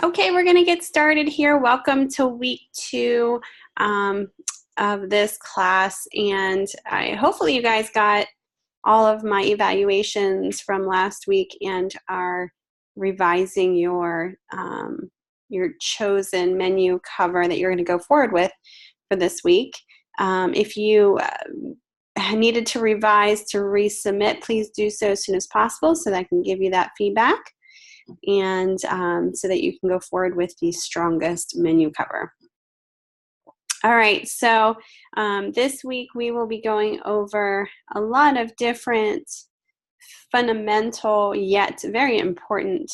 Okay, we're going to get started here. Welcome to week 2 of this class, and hopefully you guys got all of my evaluations from last week and are revising your chosen menu cover that you're going to go forward with for this week. If you needed to revise to resubmit, please do so as soon as possible so that I can give you that feedback, and so that you can go forward with the strongest menu cover. All right, so this week we will be going over a lot of different fundamental yet very important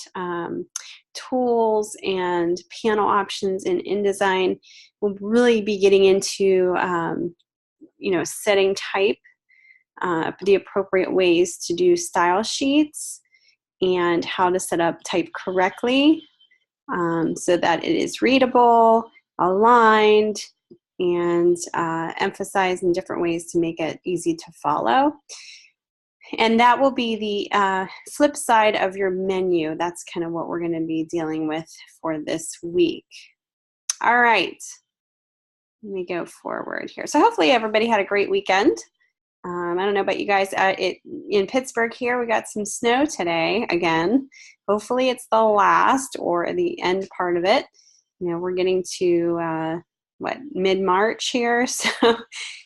tools and panel options in InDesign. We'll really be getting into setting type, the appropriate ways to do style sheets, and how to set up type correctly so that it is readable, aligned, and emphasized in different ways to make it easy to follow. And that will be the flip side of your menu. That's kind of what we're going to be dealing with for this week. All right, let me go forward here. So hopefully everybody had a great weekend. I don't know about you guys. In Pittsburgh here, we got some snow today again. Hopefully it's the last or the end part of it. You know, we're getting to mid-March here, so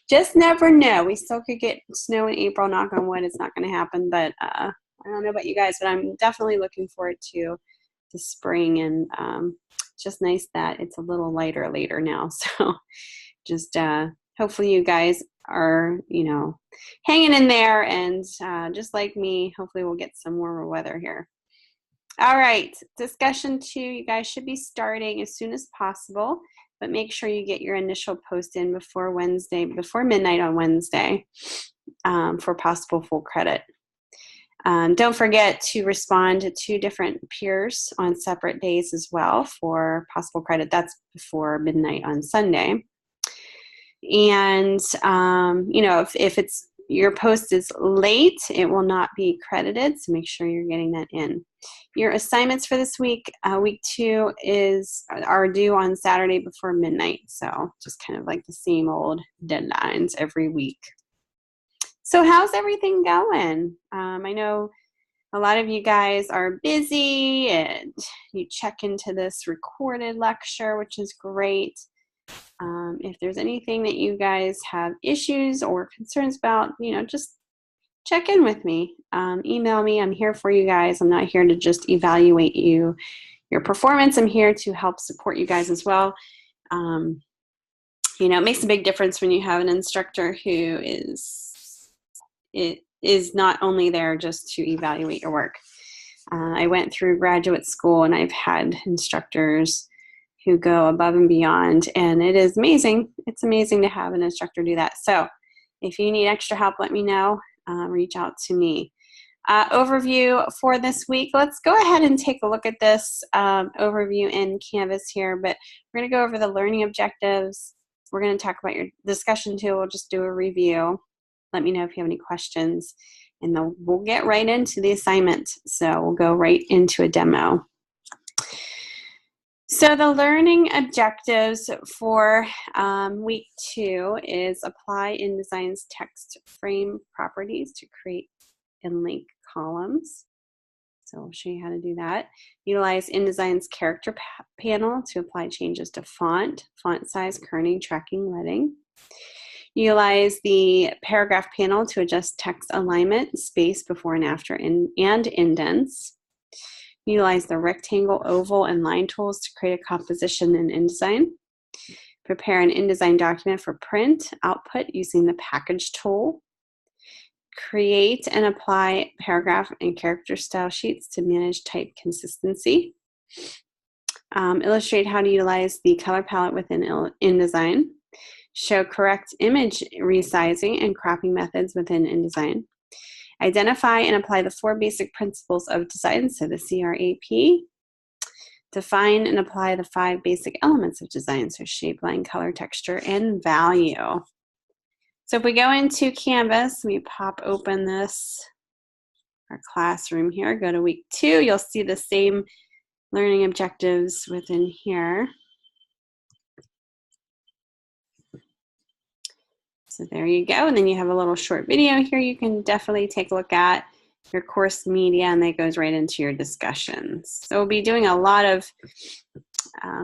just never know. We still could get snow in April. Knock on wood, it's not going to happen. But I don't know about you guys, but I'm definitely looking forward to the spring, and just nice that it's a little lighter later now. So just hopefully you guys are, hanging in there, and just like me, hopefully we'll get some warmer weather here. All right, discussion 2, you guys should be starting as soon as possible, but make sure you get your initial post in before midnight on Wednesday for possible full credit. Don't forget to respond to 2 different peers on separate days as well for possible credit. That's before midnight on Sunday. And, if it's your post is late, it will not be credited, so make sure you're getting that in. Your assignments for this week, week 2, are due on Saturday before midnight, so just kind of like the same old deadlines every week. So how's everything going? I know a lot of you guys are busy, and you check into this recorded lecture, which is great. If there's anything that you guys have issues or concerns about, just check in with me. Email me. I'm here for you guys. I'm not here to just evaluate your performance. I'm here to help support you guys as well. It makes a big difference when you have an instructor who is not only there just to evaluate your work. I went through graduate school, and I've had instructors who go above and beyond, and it is amazing. It's amazing to have an instructor do that. So if you need extra help, let me know. Reach out to me. Overview for this week. Let's go ahead and take a look at this overview in Canvas here, but we're going to go over the learning objectives. We're going to talk about your discussion too. We'll just do a review. Let me know if you have any questions, and then we'll get right into the assignment. So we'll go right into a demo. So the learning objectives for week 2 is apply InDesign's text frame properties to create and link columns. So I'll show you how to do that. Utilize InDesign's character panel to apply changes to font size, kerning, tracking, leading. Utilize the paragraph panel to adjust text alignment, space before and after, and indents. Utilize the rectangle, oval, and line tools to create a composition in InDesign. Prepare an InDesign document for print output using the package tool. Create and apply paragraph and character style sheets to manage type consistency. Illustrate how to utilize the color palette within InDesign. Show correct image resizing and cropping methods within InDesign. Identify and apply the 4 basic principles of design, so the CRAP. Define and apply the 5 basic elements of design, so shape, line, color, texture, and value. So if we go into Canvas, we pop open our classroom here, go to week 2, you'll see the same learning objectives within here. So there you go. And then you have a little short video here you can definitely take a look at, your course media, and that goes right into your discussions. So we'll be doing a lot of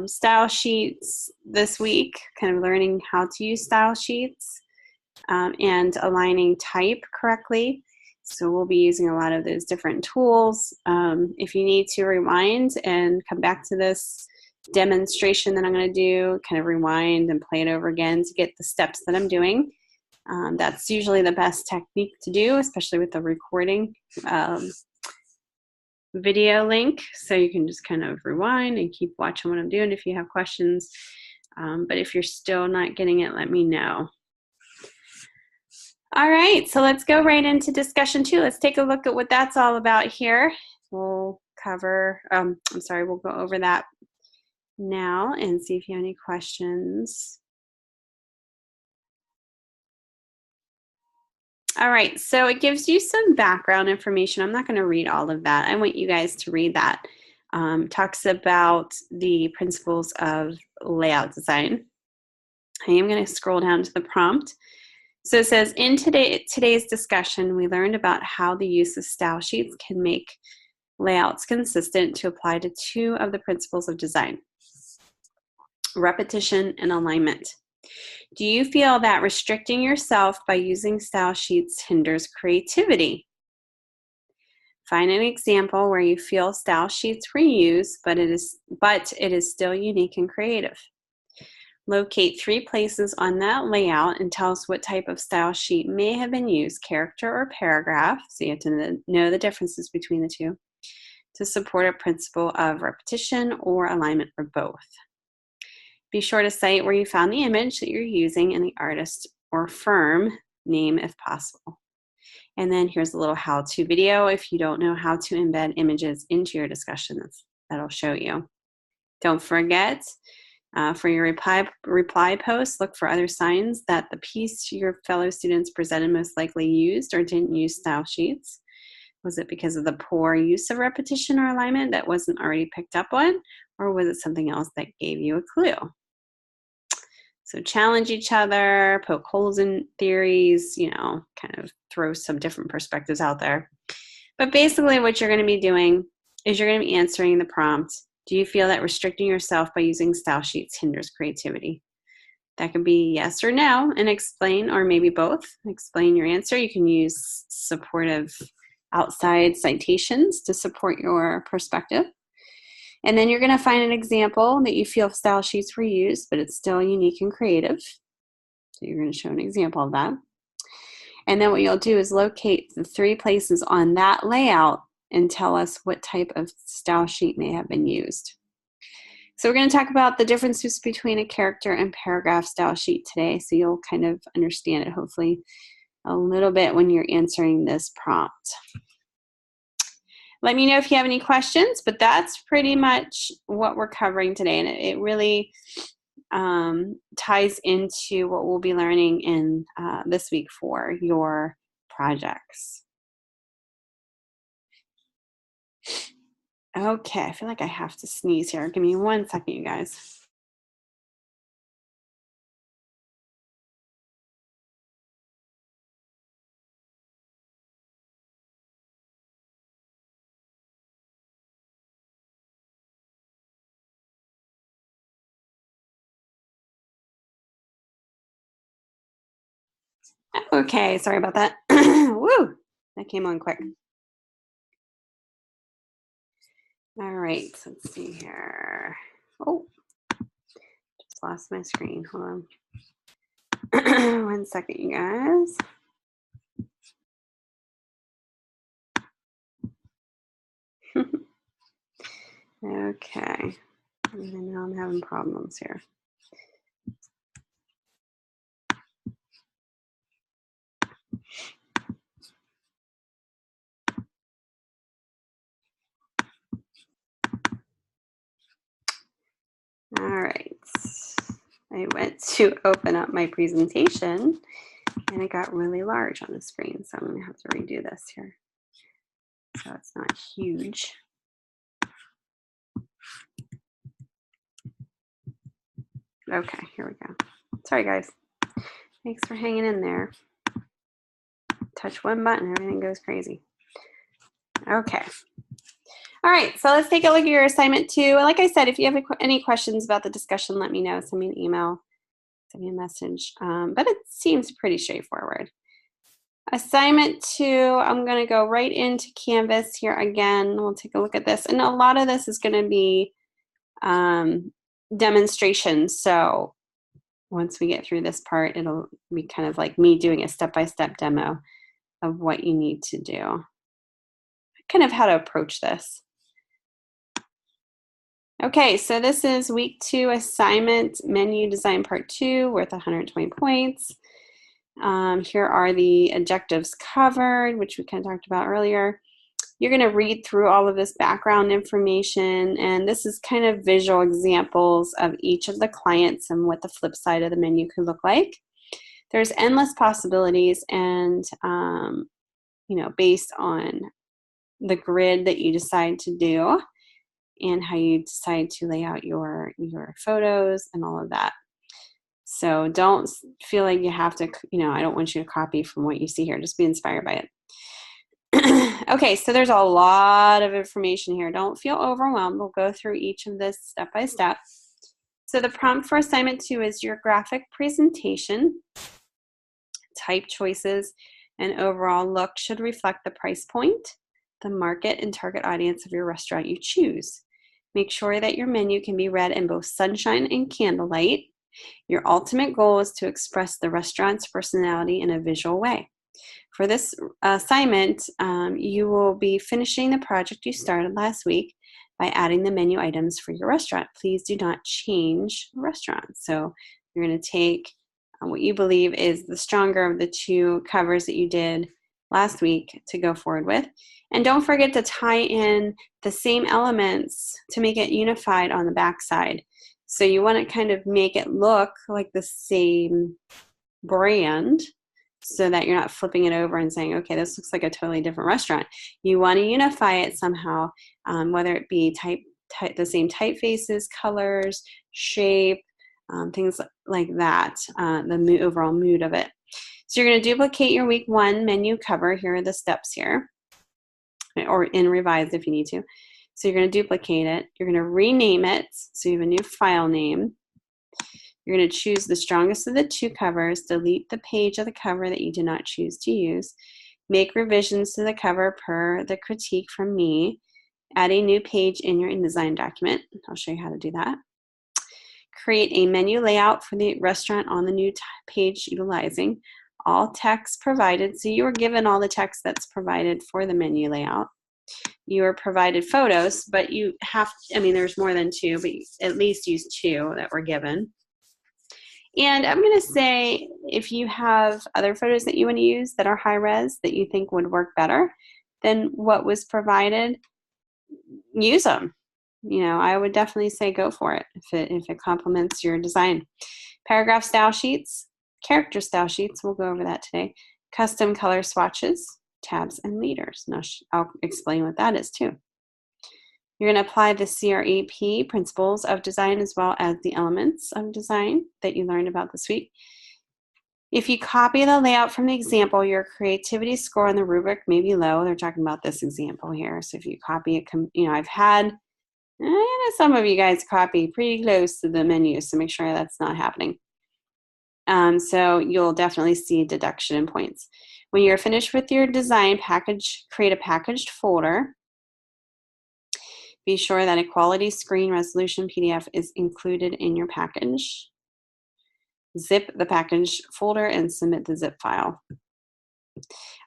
style sheets this week, kind of learning how to use style sheets and aligning type correctly. So we'll be using a lot of those different tools. If you need to rewind and come back to this demonstration that I'm going to do, kind of rewind and play it over again to get the steps that I'm doing. That's usually the best technique to do, especially with the recording video link. So you can just kind of rewind and keep watching what I'm doing if you have questions. But if you're still not getting it, let me know. All right, so let's go right into discussion 2. Let's take a look at what that's all about here. We'll cover, we'll go over that now and see if you have any questions. All right, so it gives you some background information. I'm not going to read all of that. I want you guys to read that. Talks about the principles of layout design. I am going to scroll down to the prompt. So it says, in today's discussion, we learned about how the use of style sheets can make layouts consistent to apply to 2 of the principles of design: repetition and alignment. Do you feel that restricting yourself by using style sheets hinders creativity? Find an example where you feel style sheets were used, but it is still unique and creative. Locate 3 places on that layout and tell us what type of style sheet may have been used, character or paragraph, so you have to know the differences between the 2, to support a principle of repetition or alignment, or both. Be sure to cite where you found the image that you're using and the artist or firm name if possible. And then here's a little how-to video if you don't know how to embed images into your discussions. That'll show you. Don't forget, for your reply post, look for other signs that the piece your fellow students presented most likely used or didn't use style sheets. Was it because of the poor use of repetition or alignment that wasn't already picked up on, or was it something else that gave you a clue? So challenge each other, poke holes in theories, kind of throw some different perspectives out there. But basically what you're going to be doing is you're going to be answering the prompt. Do you feel that restricting yourself by using style sheets hinders creativity? That could be yes or no, and explain, or maybe both. Explain your answer. You can use supportive outside citations to support your perspective. And then you're going to find an example that you feel style sheets were used, but it's still unique and creative. So you're going to show an example of that. And then what you'll do is locate the 3 places on that layout and tell us what type of style sheet may have been used. So we're going to talk about the differences between a character and paragraph style sheet today, so you'll kind of understand it hopefully a little bit when you're answering this prompt. Let me know if you have any questions, but that's pretty much what we're covering today, and it really ties into what we'll be learning in this week for your projects. Okay, I feel like I have to sneeze here. Give me 1 second, you guys. Okay, sorry about that. Woo, that came on quick. All right, so let's see here. Oh, just lost my screen. Hold on. 1 second, you guys. Okay, and now I'm having problems here. All right, I went to open up my presentation and it got really large on the screen, so I'm gonna have to redo this here. So it's not huge. Okay, here we go. Sorry, guys. Thanks for hanging in there. Touch one button, everything goes crazy. Okay. All right, so let's take a look at your assignment 2. And like I said, if you have any questions about the discussion, let me know. Send me an email, send me a message. But it seems pretty straightforward. Assignment 2, I'm going to go right into Canvas here again. We'll take a look at this. And a lot of this is going to be demonstrations. So once we get through this part, it'll be kind of like me doing a step-by-step demo of what you need to do. Kind of how to approach this. Okay, so this is week 2 assignment, menu design part 2, worth 120 points. Here are the objectives covered, which we kind of talked about earlier. You're going to read through all of this background information, and this is kind of visual examples of each of the clients and what the flip side of the menu could look like. There's endless possibilities, and based on the grid that you decide to do and how you decide to lay out your photos and all of that. So don't feel like you have to, I don't want you to copy from what you see here. Just be inspired by it. Okay, so there's a lot of information here. Don't feel overwhelmed. We'll go through each of this step by step. So the prompt for assignment 2 is your graphic presentation. Type choices and overall look should reflect the price point, the market and target audience of your restaurant you choose. Make sure that your menu can be read in both sunshine and candlelight. Your ultimate goal is to express the restaurant's personality in a visual way. For this assignment, you will be finishing the project you started last week by adding the menu items for your restaurant. Please do not change restaurants. So you're going to take what you believe is the stronger of the 2 covers that you did last week to go forward with. And don't forget to tie in the same elements to make it unified on the back side. So you want to kind of make it look like the same brand so that you're not flipping it over and saying, okay, this looks like a totally different restaurant. You want to unify it somehow, whether it be the same typefaces, colors, shape, things like that, the overall mood of it. So you're going to duplicate your week 1 menu cover. Here are the steps here, or in Revise if you need to. So you're going to duplicate it. You're going to rename it. So you have a new file name. You're going to choose the strongest of the 2 covers, delete the page of the cover that you did not choose to use, make revisions to the cover per the critique from me, add a new page in your InDesign document. I'll show you how to do that. Create a menu layout for the restaurant on the new page utilizing all text provided. So you were given all the text that's provided for the menu layout. You are provided photos, but you have, there's more than 2, but at least use 2 that were given. And I'm going to say if you have other photos that you want to use that are high res that you think would work better than what was provided, use them. I would definitely say go for it if it complements your design. Paragraph style sheets, character style sheets, we'll go over that today. Custom color swatches, tabs, and leaders. Now I'll explain what that is too. You're going to apply the CREP, principles of design, as well as the elements of design that you learned about this week. If you copy the layout from the example, your creativity score on the rubric may be low. They're talking about this example here. So if you copy it, I've had some of you guys copy pretty close to the menu, so make sure that's not happening. So you'll definitely see a deduction in points. When you're finished with your design package, create a packaged folder. Be sure that a quality screen resolution PDF is included in your package. Zip the package folder and submit the zip file.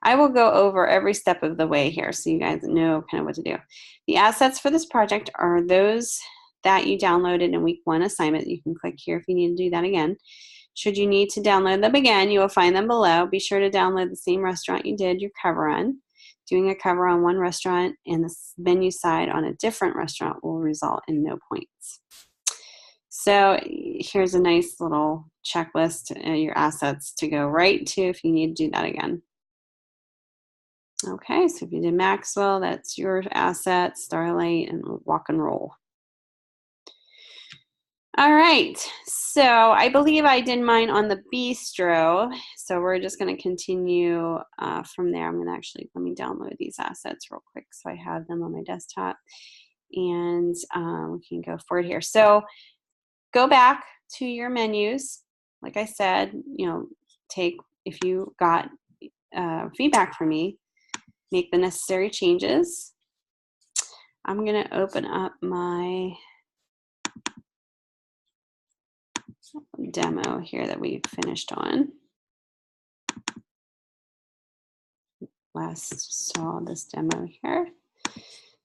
I will go over every step of the way here so you guys know kind of what to do. The assets for this project are those that you downloaded in week 1 assignment. You can click here if you need to do that again. Should you need to download them again, you will find them below. Be sure to download the same restaurant you did your cover on. Doing a cover on one restaurant and the menu side on a different restaurant will result in no points. So here's a nice little checklist, your assets to go right to if you need to do that again. Okay, so if you did Maxwell, that's your asset, Starlight, and Walk and Roll. All right, so I believe I did mine on the bistro, so we're just going to continue from there. I'm going to actually, let me download these assets real quick so I have them on my desktop, and we can go forward here. So go back to your menus. Like I said, if you got feedback from me, make the necessary changes. I'm going to open up my demo here that we finished on. Last saw this demo here.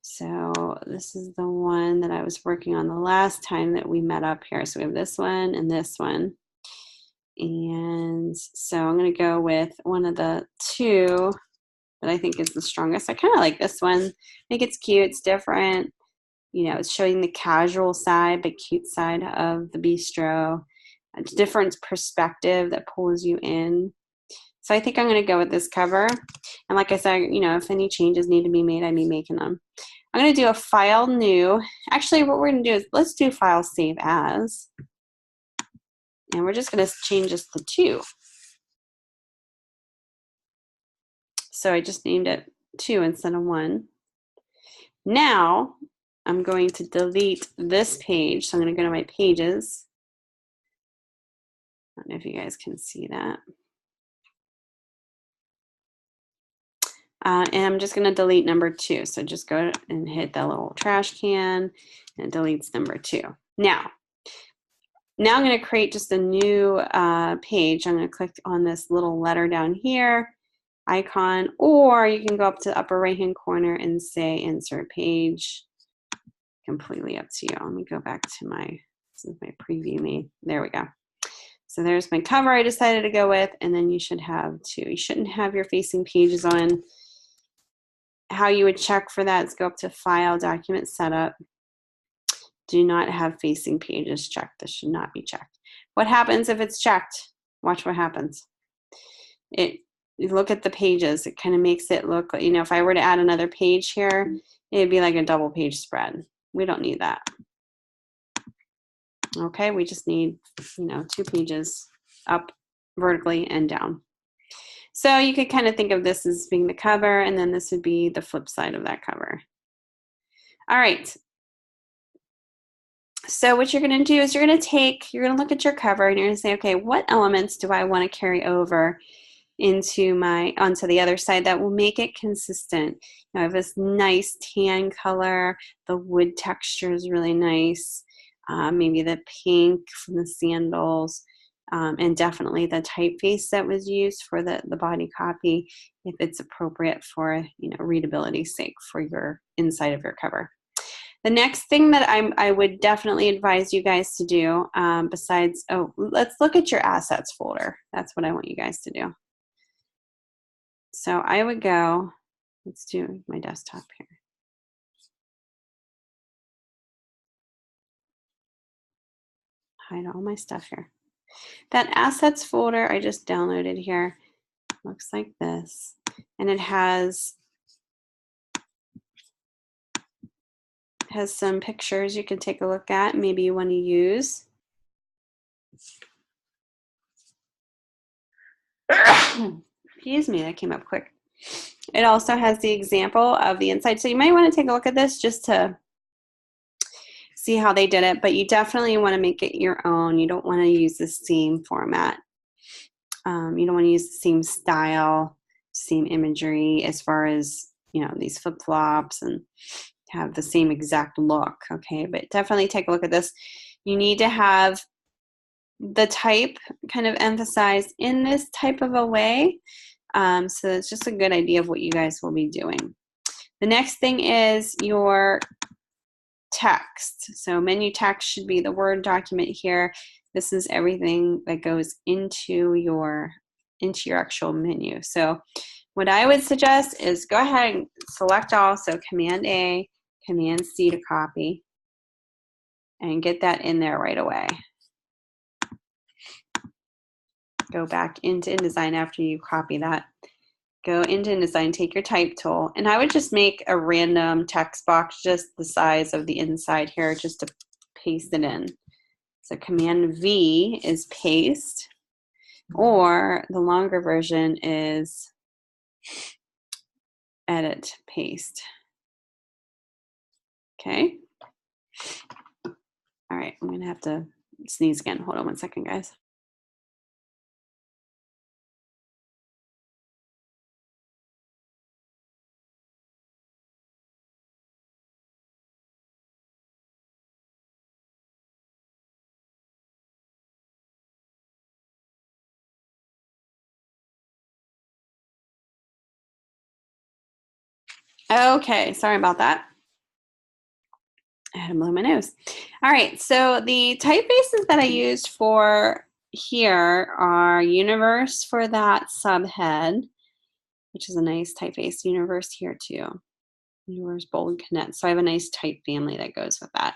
So this is the one that I was working on the last time that we met up here. So we have this one and this one. And so I'm going to go with one of the two that I think is the strongest. I kind of like this one. I think it's cute. It's different. It's showing the casual side, but cute side of the bistro. A different perspective that pulls you in. So I think I'm going to go with this cover. And like I said, if any changes need to be made, I'd be making them. I'm going to do a file new. Actually, what we're going to do is let's do file save as. And we're just going to change this to 2. So I just named it 2 instead of 1. Now I'm going to delete this page. So I'm going to go to my pages. I don't know if you guys can see that. And I'm just going to delete number 2. So just go and hit that little trash can, and it deletes number 2. Now I'm going to create just a new page. I'm going to click on this little letter down here, icon, or you can go up to the upper right hand corner and say insert page. Completely up to you. Let me go back to this is my preview made. There we go. So there's my cover I decided to go with, and then you should have 2. You shouldn't have your facing pages on. How you would check for that is go up to File, Document Setup. Do not have facing pages checked. This should not be checked. What happens if it's checked? Watch what happens. You look at the pages. It kind of makes it look, if I were to add another page here, it'd be like a double page spread. We don't need that. Okay, we just need, 2 pages up vertically and down. So you could kind of think of this as being the cover, and then this would be the flip side of that cover. All right. So what you're going to do is you're going to look at your cover, and you're going to say, okay, what elements do I want to carry over onto the other side that will make it consistent? I have this nice tan color. The wood texture is really nice. Maybe the pink from the sandals. And definitely the typeface that was used for the body copy, if it's appropriate for readability's sake for your inside of your cover. The next thing that I would definitely advise you guys to do, besides, let's look at your assets folder. That's what I want you guys to do. So I would go, let's do my desktop here. Hide all my stuff here. That assets folder I just downloaded here looks like this, and it has some pictures you can take a look at. Maybe you want to use. Excuse me, that came up quick. It also has the example of the inside, so you might want to take a look at this just to see how they did it, but you definitely want to make it your own. You don't want to use the same format. You don't want to use the same style, same imagery as far as, these flip-flops and have the same exact look, okay? But definitely take a look at this. You need to have the type kind of emphasized in this type of a way. So it's just a good idea of what you guys will be doing. The next thing is your text. So menu text should be the Word document here. This is everything that goes into your actual menu. So what I would suggest is go ahead and select all. So Command A, Command C to copy, and get that in there right away. Go back into InDesign after you copy that. Go into InDesign, take your type tool, and I would just make a random text box just the size of the inside here just to paste it in. So Command V is paste, or the longer version is edit paste. Okay. All right, I'm gonna have to sneeze again. Hold on one second, guys. Okay, sorry about that. I had to blow my nose. All right, so the typefaces that I used for here are Universe for that subhead, which is a nice typeface. Universe here too. Universe, bold, connect. So I have a nice type family that goes with that.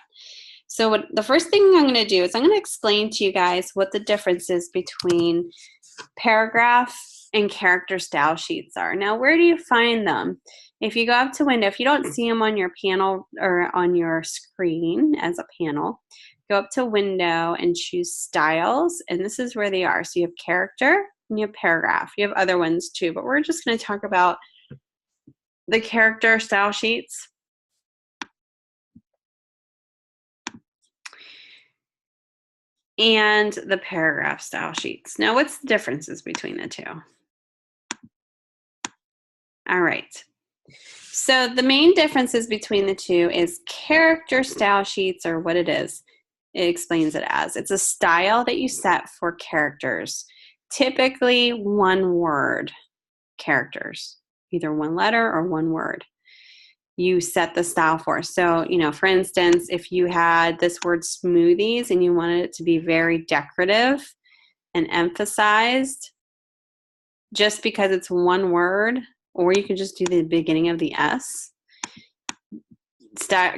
So the first thing I'm going to do is I'm going to explain to you guys what the difference is between paragraph and character style sheets are. Now, where do you find them? If you go up to window, if you don't see them on your panel or on your screen as a panel, go up to window and choose styles, and this is where they are. So you have character and you have paragraph. You have other ones too, but we're just going to talk about the character style sheets. And the paragraph style sheets. Now, what's the differences between the two? All right. So the main differences between the two is character style sheets, or what it is. It explains it as. It's a style that you set for characters, typically one word characters, either one letter or one word. You set the style for. So, for instance, if you had this word smoothies and you wanted it to be very decorative and emphasized, just because it's one word, or you can just do the beginning of the S,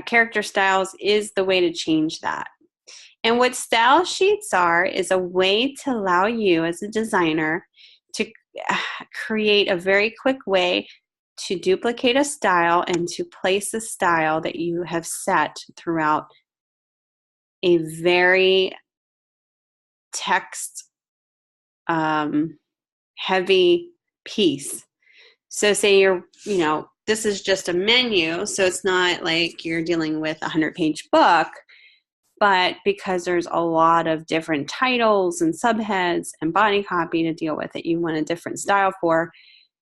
character styles is the way to change that. And what style sheets are is a way to allow you as a designer to create a very quick way to duplicate a style and to place a style that you have set throughout a very text heavy piece. So say this is just a menu, so it's not like you're dealing with a 100-page book, but because there's a lot of different titles and subheads and body copy to deal with that you want a different style for,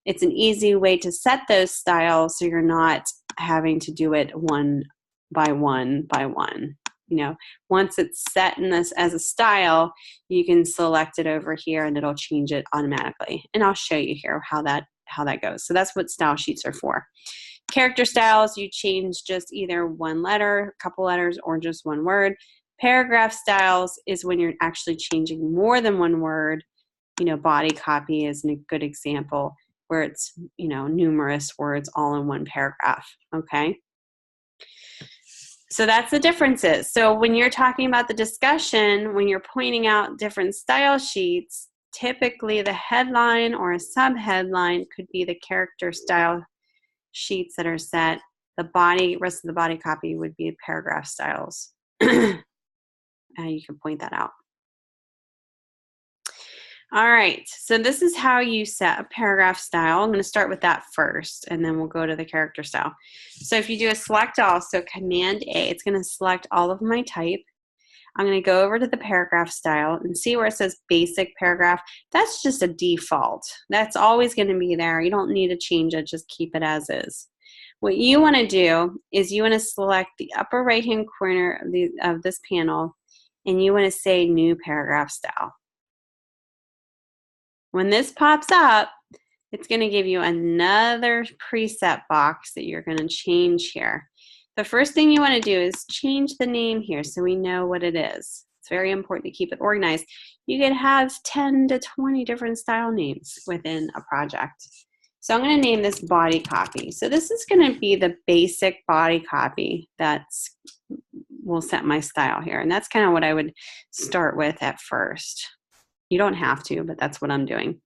it's an easy way to set those styles so you're not having to do it one by one by one. Once it's set in this as a style, you can select it over here and it'll change it automatically. And I'll show you here how that goes. So that's what style sheets are for. Character styles, you change just either one letter, a couple letters, or just one word. Paragraph styles is when you're actually changing more than one word. Body copy is a good example where it's, numerous words all in one paragraph, okay? So that's the differences. So when you're talking about the discussion, when you're pointing out different style sheets, typically the headline or a subheadline could be the character style sheets that are set. The rest of the body copy would be paragraph styles. You can point that out. All right, so this is how you set a paragraph style. I'm going to start with that first, and then we'll go to the character style. So if you do a select all, so Command A, it's going to select all of my type. I'm going to go over to the paragraph style and see where it says basic paragraph. That's just a default. That's always going to be there. You don't need to change it. Just keep it as is. What you want to do is you want to select the upper right-hand corner of this panel, and you want to say New Paragraph Style. When this pops up, it's going to give you another preset box that you're going to change here. The first thing you want to do is change the name here so we know what it is. It's very important to keep it organized. You could have 10 to 20 different style names within a project. So I'm going to name this body copy. So this is going to be the basic body copy will set my style here. And that's kind of what I would start with at first. You don't have to, but that's what I'm doing.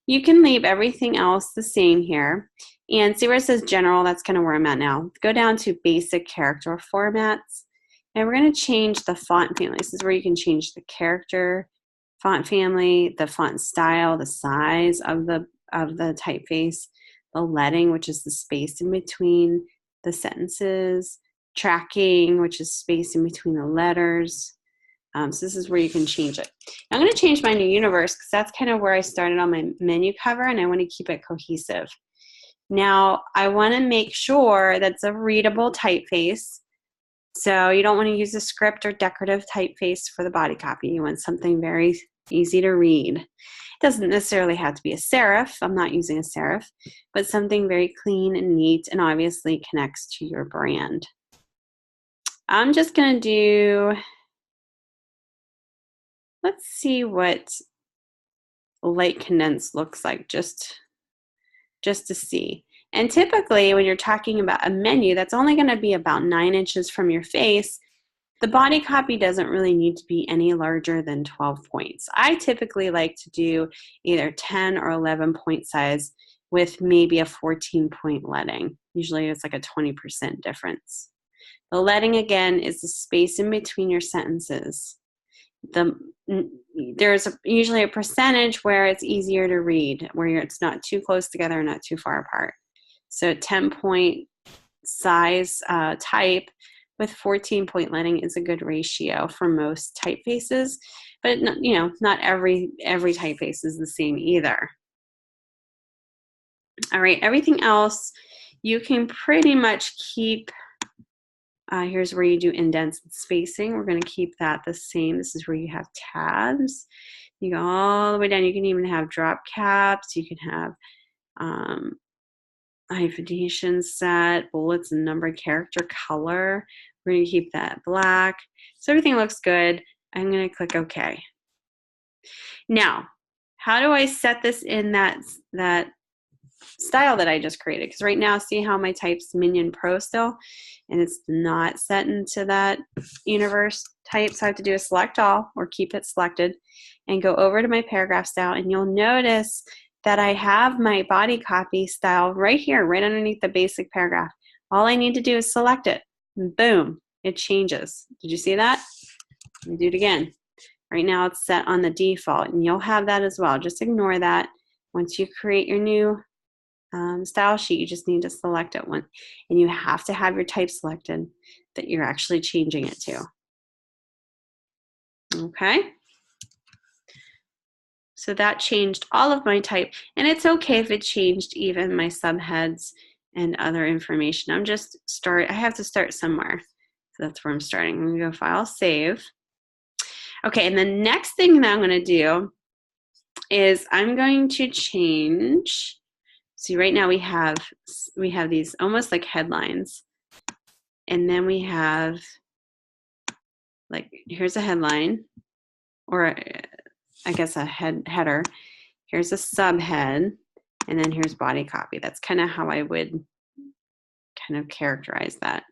You can leave everything else the same here. And see where it says general, that's kind of where I'm at now. Go down to basic character formats. And we're going to change the font family. This is where you can change the character font family, the font style, the size of the typeface, the leading, which is the space in between the sentences, tracking, which is space in between the letters. So this is where you can change it. I'm going to change my new universe because that's kind of where I started on my menu cover, and I want to keep it cohesive. Now, I want to make sure that's a readable typeface. So you don't want to use a script or decorative typeface for the body copy. You want something very easy to read. It doesn't necessarily have to be a serif. I'm not using a serif, but something very clean and neat and obviously connects to your brand. I'm just going to do, let's see what light condensed looks like just to see. And typically when you're talking about a menu that's only going to be about 9 inches from your face, the body copy doesn't really need to be any larger than 12 points. I typically like to do either 10 or 11 point size with maybe a 14 point leading. Usually it's like a 20% difference. The leading, again, is the space in between your sentences. There's usually a percentage where it's easier to read, where it's not too close together and not too far apart. So 10 point size type with 14 point leading is a good ratio for most typefaces, but not every typeface is the same either. All right, everything else you can pretty much keep. Here's where you do indents and spacing. We're going to keep that the same. This is where you have tabs. You go all the way down. You can even have drop caps. You can have hyphenation set, bullets and numbered character color. We're going to keep that black. So everything looks good. I'm going to click OK. Now, how do I set this in that style that I just created? Because right now, see how my type's Minion Pro still, and it's not set into that universe type. So I have to do a select all or keep it selected and go over to my paragraph style, and you'll notice that I have my body copy style right here, right underneath the basic paragraph. All I need to do is select it, and boom, it changes. Did you see that? Let me do it again. Right now it's set on the default, and you'll have that as well. Just ignore that. Once you create your new style sheet, you just need to select it one, and you have to have your type selected that you're actually changing it to. Okay. So that changed all of my type, and it's okay if it changed even my subheads and other information. I have to start somewhere. So that's where I'm starting. I'm gonna go File, Save. Okay, and the next thing that I'm gonna do is I'm going to change. See, right now we have these almost like headlines, and then we have like, here's a headline, or I guess a header. Here's a subhead, and then here's body copy. That's kind of how I would kind of characterize that.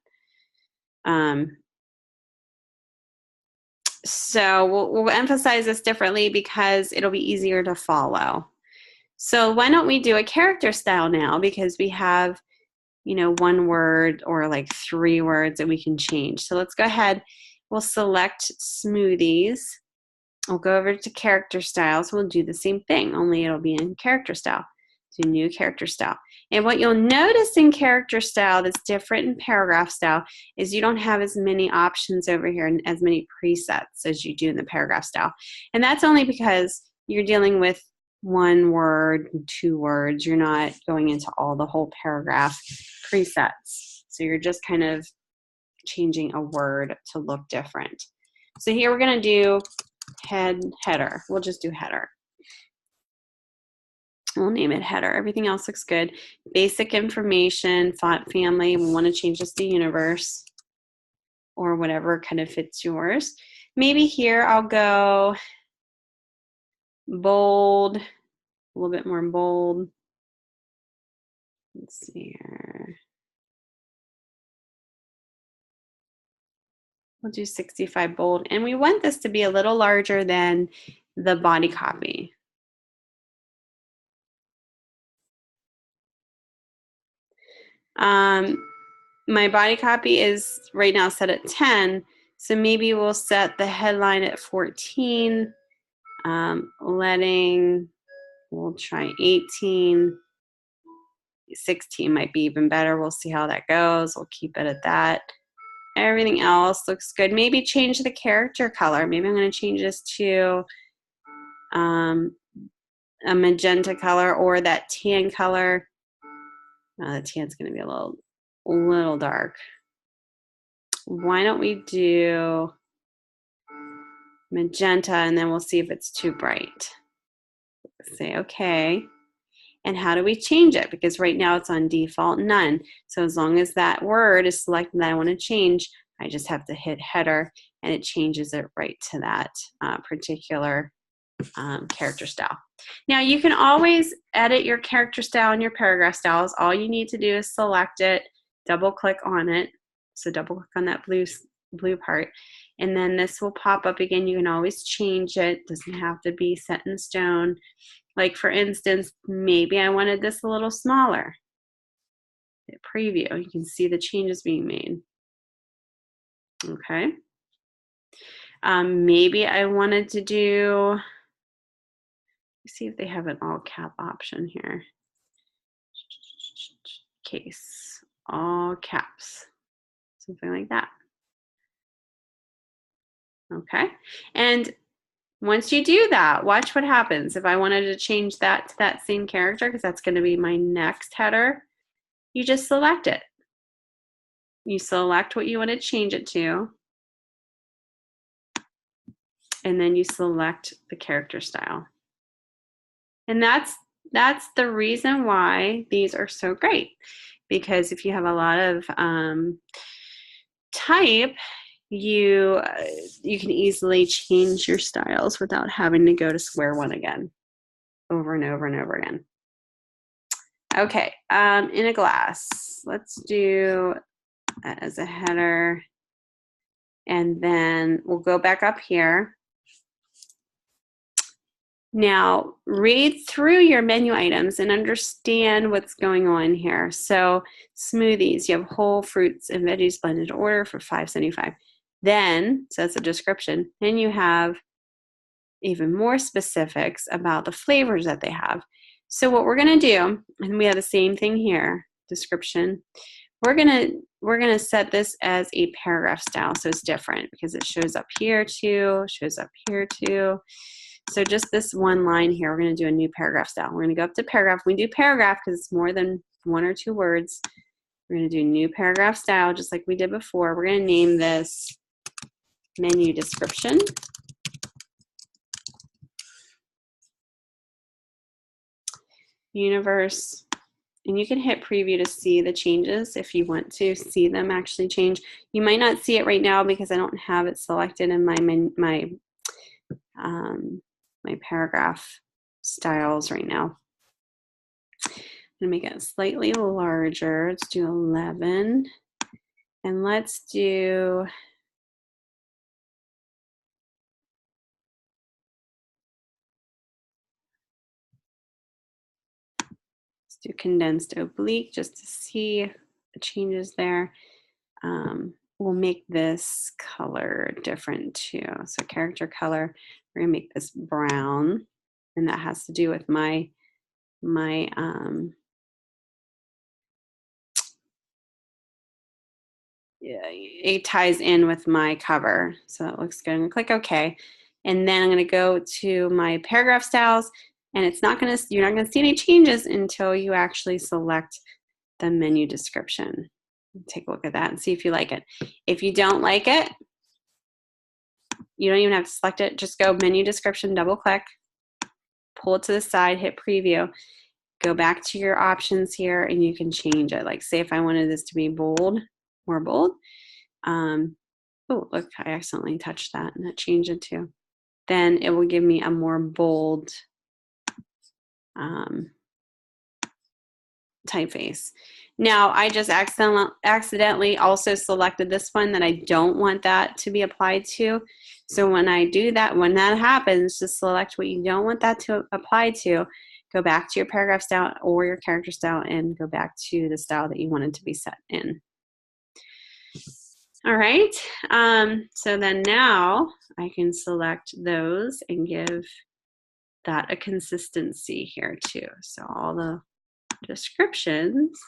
So we'll emphasize this differently because it'll be easier to follow. So why don't we do a character style now, because we have, one word or like 3 words that we can change. So let's go ahead. We'll select smoothies. We'll go over to character styles. We'll do the same thing, only it'll be in character style. Do new character style. And what you'll notice in character style that's different in paragraph style is you don't have as many options over here and as many presets as you do in the paragraph style. And that's only because you're dealing with 1 word, 2 words. You're not going into all the whole paragraph presets. So you're just kind of changing a word to look different. So here we're going to do header. We'll just do header. We'll name it header. Everything else looks good. Basic information, font family. We want to change this to universe or whatever kind of fits yours. Maybe here I'll go bold, a little bit more bold. Let's see here. We'll do 65 bold. And we want this to be a little larger than the body copy. My body copy is right now set at 10, So maybe we'll set the headline at 14, we'll try 18, 16 might be even better. We'll see how that goes. We'll keep it at that. Everything else looks good. Maybe change the character color. Maybe I'm going to change this to a magenta color or that tan color. The tan's going to be a little dark. Why don't we do magenta, and then we'll see if it's too bright. Say okay. And how do we change it? Because right now it's on default none. So as long as that word is selected that I want to change, I just have to hit header and it changes it right to that particular character style. Now you can always edit your character style and your paragraph styles. All you need to do is select it, double click on it. So double click on that blue part. And then this will pop up again. You can always change it. Doesn't have to be set in stone. Like for instance, maybe I wanted this a little smaller. Hit preview. You can see the changes being made. Okay. Maybe I wanted to do, let's see if they have an all cap option here. Case, all caps, something like that. Okay. And once you do that, watch what happens. If I wanted to change that to that same character, because that's going to be my next header, you just select it. You select what you want to change it to, and then you select the character style. And that's the reason why these are so great. Because if you have a lot of type, you can easily change your styles without having to go to square one again, over and over and over again. Okay, in a glass, let's do that as a header, and then we'll go back up here. Now, read through your menu items and understand what's going on here. So, smoothies, you have whole fruits and veggies blended to order for $5.75. Then, so that's a description, then you have even more specifics about the flavors that they have. So what we're going to do, and we have the same thing here, description, we're gonna set this as a paragraph style, so it's different because it shows up here too, shows up here too. So just this one line here, we're going to do a new paragraph style. We're going to go up to paragraph. We do paragraph because it's more than 1 or 2 words. We're going to do new paragraph style just like we did before. We're going to name this menu description. Universe. And you can hit preview to see the changes if you want to see them actually change. You might not see it right now because I don't have it selected in my paragraph styles right now. I'm gonna make it slightly larger. Let's do 11, and let's do condensed oblique just to see the changes there. We'll make this color different too. So character color, we're gonna make this brown, and that has to do with it ties in with my cover. So it looks good. I'm gonna click OK. And then I'm gonna go to my paragraph styles, and you're not gonna see any changes until you actually select the menu description. Take a look at that and see if you like it. If you don't like it, you don't even have to select it. Just go menu description, double click, pull it to the side, hit preview, go back to your options here, and you can change it. Like say if I wanted this to be bold, more bold. Oh, look, I accidentally touched that and that changed it too. Then it will give me a more bold typeface. Now, I just accidentally also selected this one that I don't want that to be applied to. So when I do that, when that happens, just select what you don't want that to apply to. Go back to your paragraph style or your character style and go back to the style that you wanted to be set in. All right, so then now I can select those and give that a consistency here too. So all the descriptions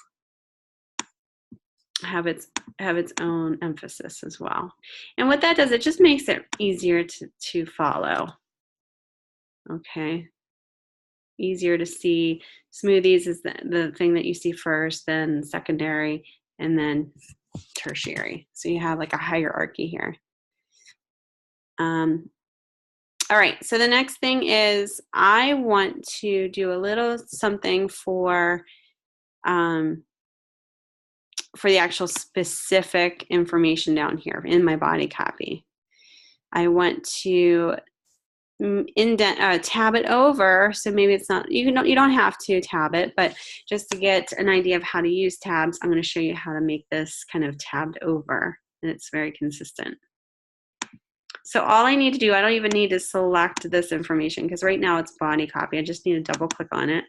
have its own emphasis as well. And what that does, it just makes it easier to follow. Okay. Easier to see. Smoothies is the thing that you see first, then secondary, and then tertiary. So you have like a hierarchy here. All right, so the next thing is I want to do a little something for the actual specific information down here in my body copy. I want to tab it over, so maybe it's not, you don't have to tab it, but just to get an idea of how to use tabs, I'm going to show you how to make this kind of tabbed over, and it's very consistent. So all I need to do, I don't even need to select this information because right now it's body copy. I just need to double click on it.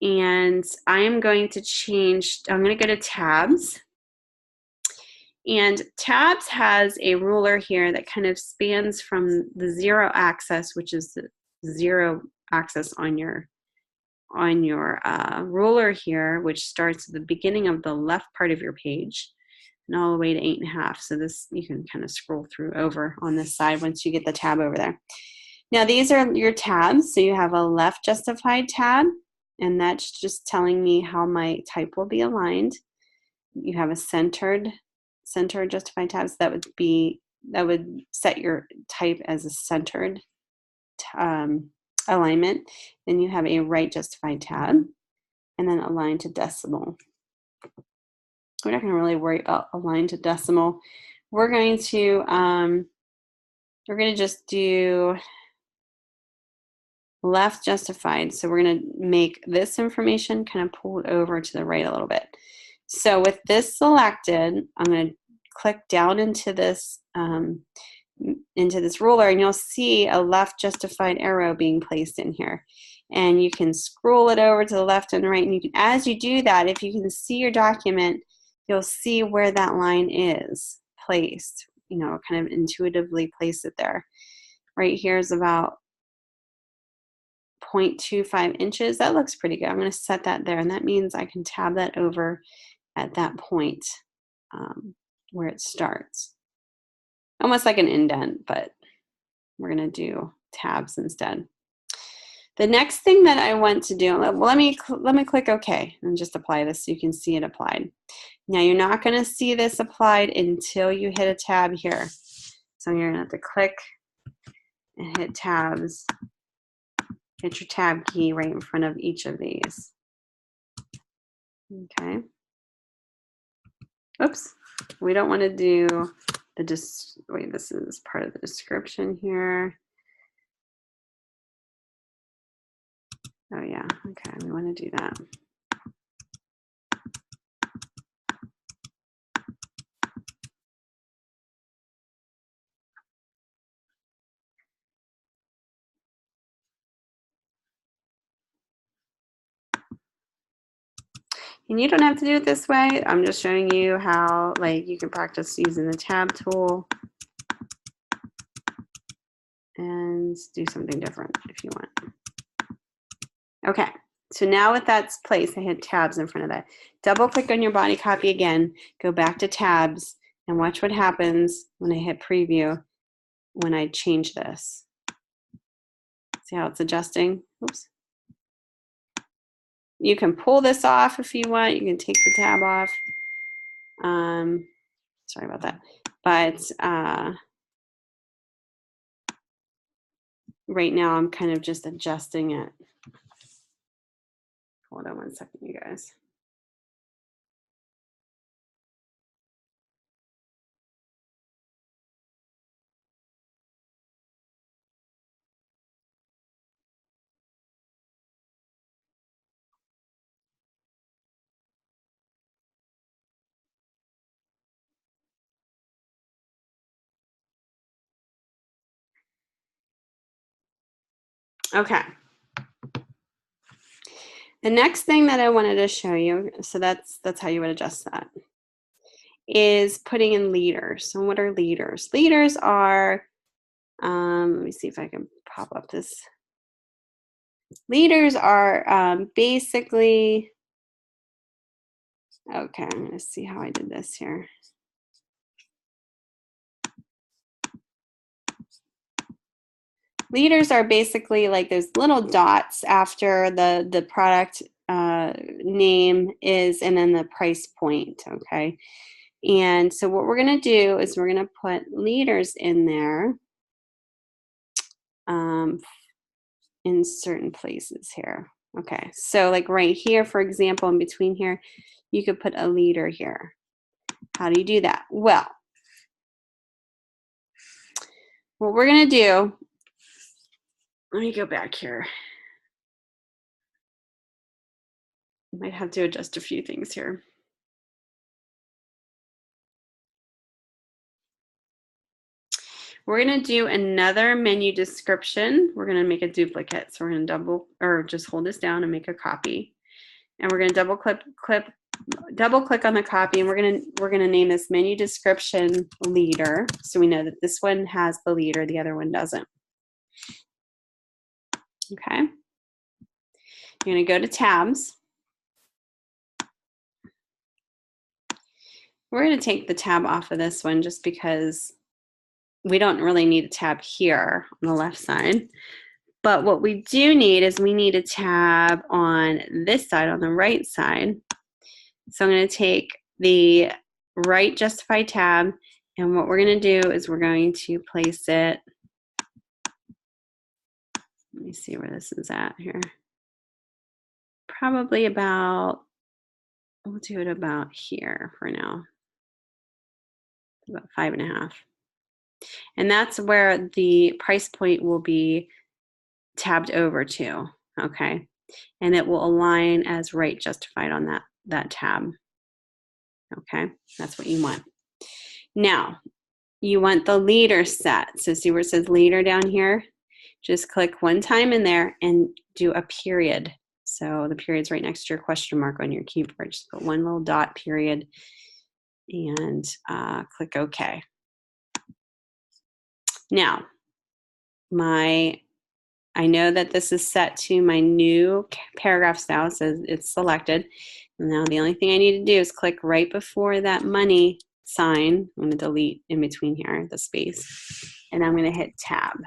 And I am going to change, I'm going to go to tabs. And tabs has a ruler here that kind of spans from the 0 axis, which is the 0 axis on your ruler here, which starts at the beginning of the left part of your page, and all the way to 8.5. So this, you can kind of scroll through over on this side once you get the tab over there. Now these are your tabs. So you have a left justified tab, and that's just telling me how my type will be aligned. You have a centered justified tabs. That would set your type as a centered alignment. Then you have a right justified tab, and then align to decimal. We're not going to really worry about align to decimal. We're going to just do left justified. So we're going to make this information kind of pulled over to the right a little bit. So with this selected, I'm going to click down into this ruler, and you'll see a left justified arrow being placed in here. And you can scroll it over to the left and right. And you can, as you do that, if you can see your document, you'll see where that line is placed. You know, kind of intuitively place it there. Right here is about 0.25 inches. That looks pretty good. I'm going to set that there, and that means I can tab that over at that point where it starts. Almost like an indent, but we're going to do tabs instead. The next thing that I want to do, well, let me click OK and just apply this so you can see it applied. Now you're not going to see this applied until you hit a tab here. So you're going to have to click and hit tabs. Hit your tab key right in front of each of these. Okay. Oops. We don't want to do the wait, this is part of the description here. Oh yeah, okay, we want to do that. And you don't have to do it this way. I'm just showing you how, like, you can practice using the tab tool and do something different if you want. Okay, so now with that's placed, I hit tabs in front of that. Double click on your body copy again, go back to tabs, and watch what happens when I hit preview when I change this. See how it's adjusting? Oops. You can pull this off if you want. You can take the tab off. Sorry about that. But right now I'm kind of just adjusting it. Hold on one second, you guys. Okay. The next thing that I wanted to show you, so that's how you would adjust that. is putting in leaders. So what are leaders? Leaders are, let me see if I can pop up this. Leaders are basically, okay, I'm going to see how I did this here. Leaders are basically like those little dots after the product name is and then the price point, okay? And so what we're going to do is we're going to put leaders in there in certain places here. Okay, so like right here, for example, in between here, you could put a leader here. How do you do that? Well, what we're going to do, let me go back here. I might have to adjust a few things here. We're going to do another menu description. We're going to make a duplicate. So we're going to just hold this down and make a copy. And we're going to double click on the copy, and we're going to name this menu description leader. So we know that this one has the leader, the other one doesn't. Okay. You're going to go to tabs. We're going to take the tab off of this one just because we don't really need a tab here on the left side. But what we do need is we need a tab on this side, on the right side. So I'm going to take the right justify tab, and what we're going to do is we're going to place it, let me see where this is at here. Probably about, we'll do it about here for now. About 5.5. And that's where the price point will be tabbed over to, okay? And it will align as right justified on that tab, okay? That's what you want. Now, you want the leader set. So see where it says leader down here? Just click one time in there and do a period. So the period's right next to your question mark on your keyboard. Just put one little dot period and click OK. Now, I know that this is set to my new paragraph style, so it's selected. And now the only thing I need to do is click right before that money sign. I'm going to delete in between here, the space, and I'm going to hit tab.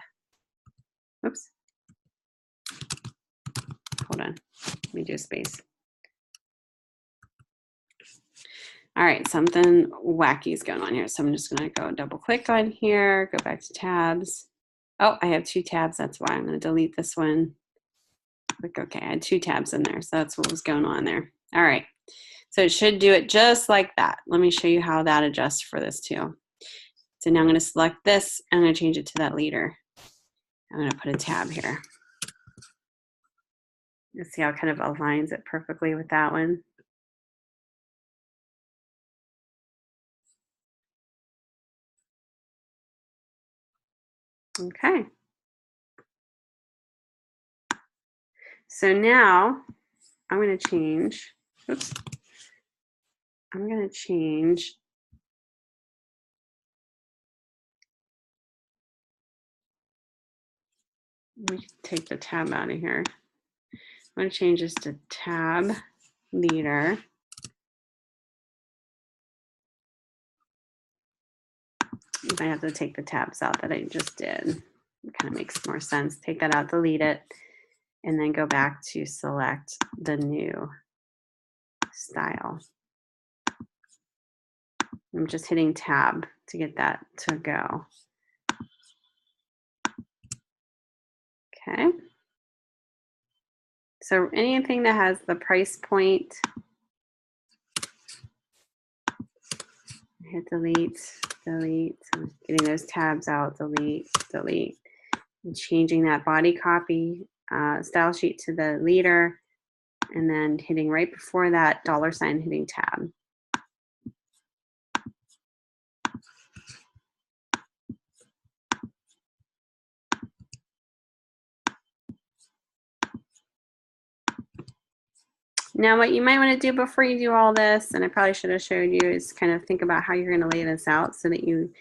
Oops. Hold on. Let me do a space. All right, something wacky is going on here. So I'm just going to go double click on here, go back to tabs. Oh, I have 2 tabs. That's why I'm going to delete this one. Click OK. I had 2 tabs in there. So that's what was going on there. All right. So it should do it just like that. Let me show you how that adjusts for this too. So now I'm going to select this. I'm going to change it to that leader. I'm going to put a tab here. You see how it kind of aligns it perfectly with that one. Okay. So now I'm going to change, oops. I'm going to change let me take the tab out of here. I'm going to change this to tab leader. I have to take the tabs out that I just did. It kind of makes more sense. Take that out, delete it, and then go back to select the new style. I'm just hitting tab to get that to go. Okay. So anything that has the price point, hit delete, delete. So getting those tabs out, delete, delete. And changing that body copy style sheet to the leader, and then hitting right before that $sign, hitting tab. Now what you might want to do before you do all this, and I probably should have showed you, is kind of think about how you're going to lay this out so that you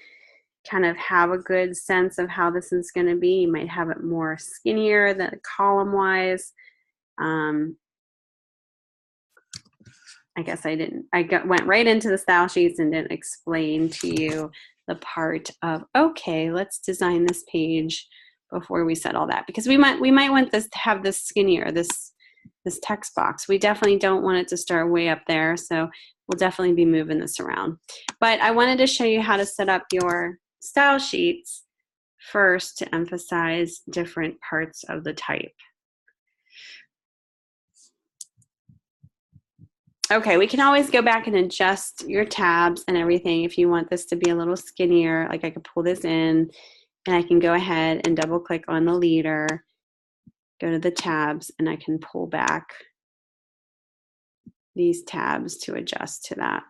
kind of have a good sense of how this is going to be. You might have it more skinnier than column-wise. I guess I didn't. Went right into the style sheets and didn't explain to you the part of, okay, let's design this page before we set all that, because we might want this to have this skinnier, this text box. We definitely don't want it to start way up there, so we'll definitely be moving this around. But I wanted to show you how to set up your style sheets first to emphasize different parts of the type. Okay, we can always go back and adjust your tabs and everything if you want this to be a little skinnier. Like I could pull this in and I can go ahead and double click on the leader, go to the tabs, and I can pull back these tabs to adjust to that.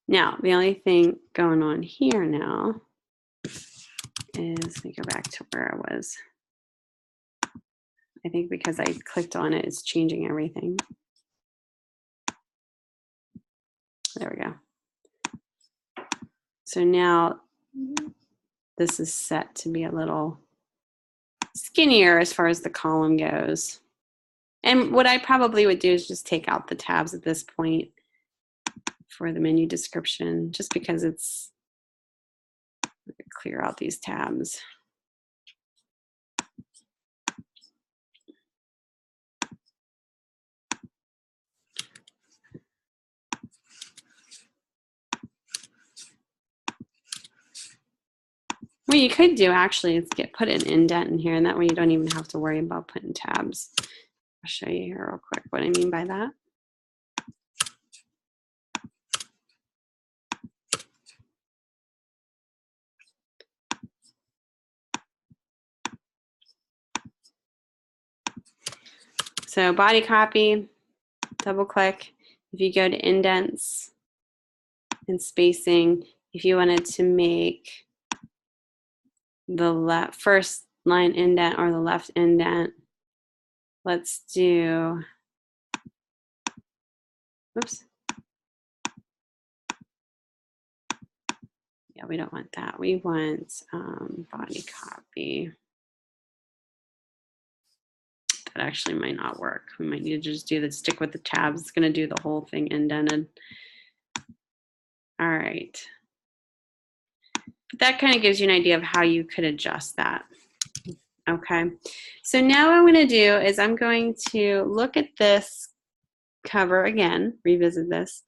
Now, the only thing going on here now is, let me go back to where I was. I think because I clicked on it, it's changing everything. There we go. So now this is set to be a little skinnier as far as the column goes. And what I probably would do is just take out the tabs at this point for the menu description, just because it's, clear out these tabs. What you could do actually is put an indent in here, and that way you don't even have to worry about putting tabs. I'll show you here real quick what I mean by that. So body copy, double click. If you go to indents and spacing, if you wanted to make the first line indent or the left indent, let's do, oops. Yeah, we don't want that. We want body copy. That actually might not work. We might need to just stick with the tabs. It's going to do the whole thing indented. All right. But that kind of gives you an idea of how you could adjust that. Okay. So now what I'm going to do is I'm going to look at this cover again, revisit this,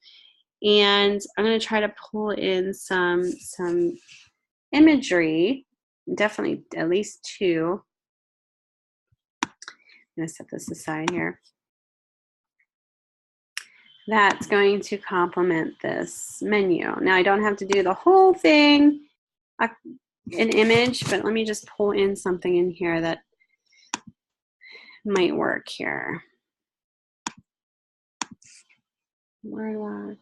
and I'm going to try to pull in some imagery, definitely at least two. I'm going to set this aside here. That's going to complement this menu. Now I don't have to do the whole thing in image, but let me just pull in something in here that might work here. Where do I?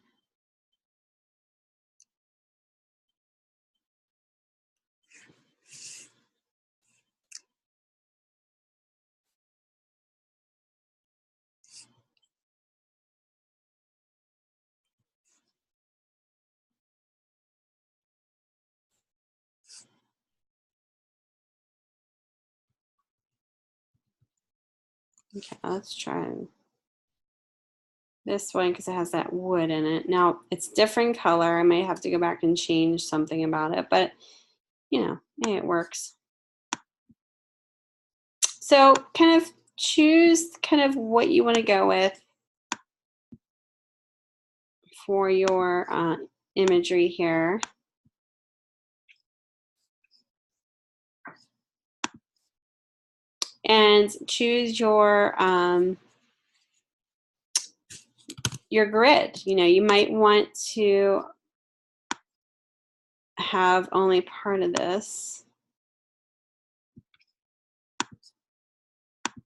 Okay, let's try this one because it has that wood in it. Now it's different color. I might have to go back and change something about it, but you know, it works. So kind of choose kind of what you want to go with for your imagery here. And choose your grid. You know, you might want to have only part of this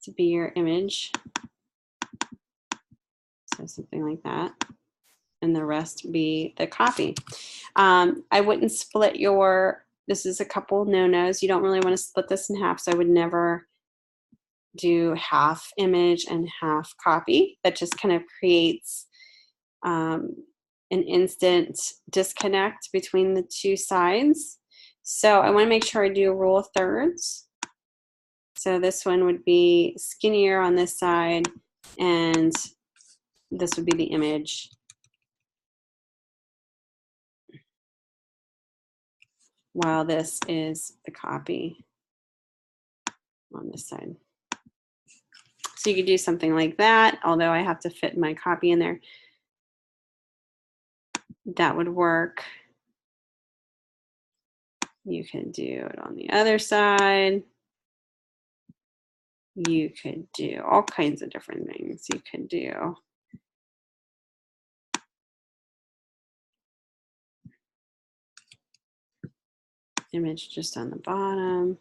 to be your image. So something like that. And the rest be the copy. I wouldn't split this is a couple no-nos. You don't really want to split this in half, so I would never do half image and half copy. That just kind of creates an instant disconnect between the two sides. So I want to make sure I do a rule of thirds. So this one would be skinnier on this side, and this would be the image. While this is the copy on this side. So you could do something like that, although I have to fit my copy in there. That would work. You can do it on the other side. You could do all kinds of different things. You could do image just on the bottom.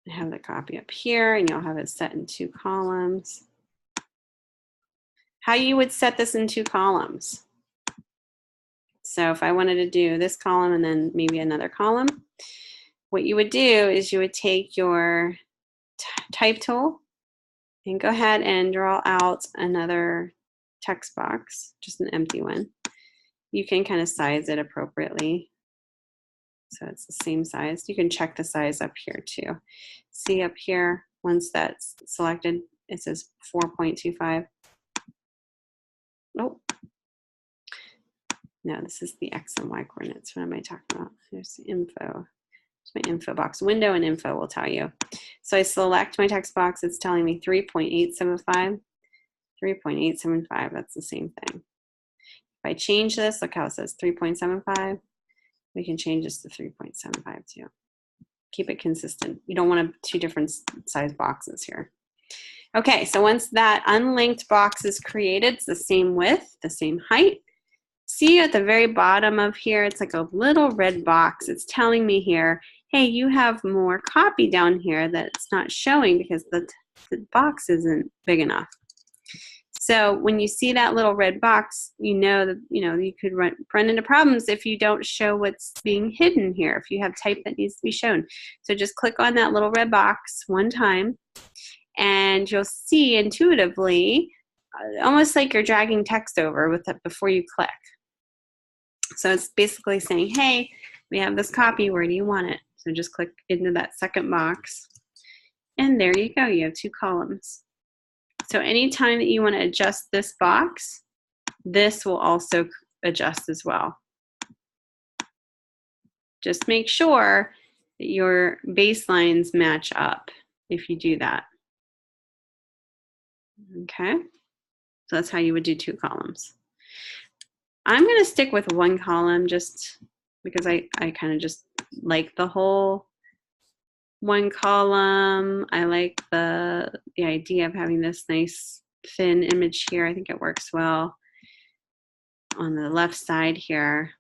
Have the copy up here, and you'll have it set in 2 columns. How you would set this in 2 columns. So if I wanted to do this column and then maybe another column, what you would do is you would take your type tool and go ahead and draw out another text box, just an empty one. You can kind of size it appropriately. So it's the same size. You can check the size up here too. See up here, once that's selected, it says 4.25. Nope. No, this is the X and Y coordinates. What am I talking about? There's the info. There's my info box. Window and info will tell you. So I select my text box. It's telling me 3.875. 3.875, that's the same thing. If I change this, look how it says 3.75. We can change this to 3.75 too. Keep it consistent. You don't want 2 different size boxes here. Okay, so once that unlinked box is created, it's the same width, the same height. See at the very bottom of here, it's like a little red box. It's telling me here, hey, you have more copy down here that's not showing because the box isn't big enough. So when you see that little red box, you know that you could run into problems if you don't show what's being hidden here, if you have type that needs to be shown. So just click on that little red box one time, and you'll see intuitively, almost like you're dragging text over with it before you click. So it's basically saying, hey, we have this copy, where do you want it? So just click into that second box, and there you go, you have 2 columns. So anytime that you want to adjust this box, this will also adjust as well. Just make sure that your baselines match up if you do that. Okay, so that's how you would do 2 columns. I'm going to stick with 1 column just because I kind of just like the whole 1 column. I like the idea of having this nice thin image here. I think it works well on the left side here.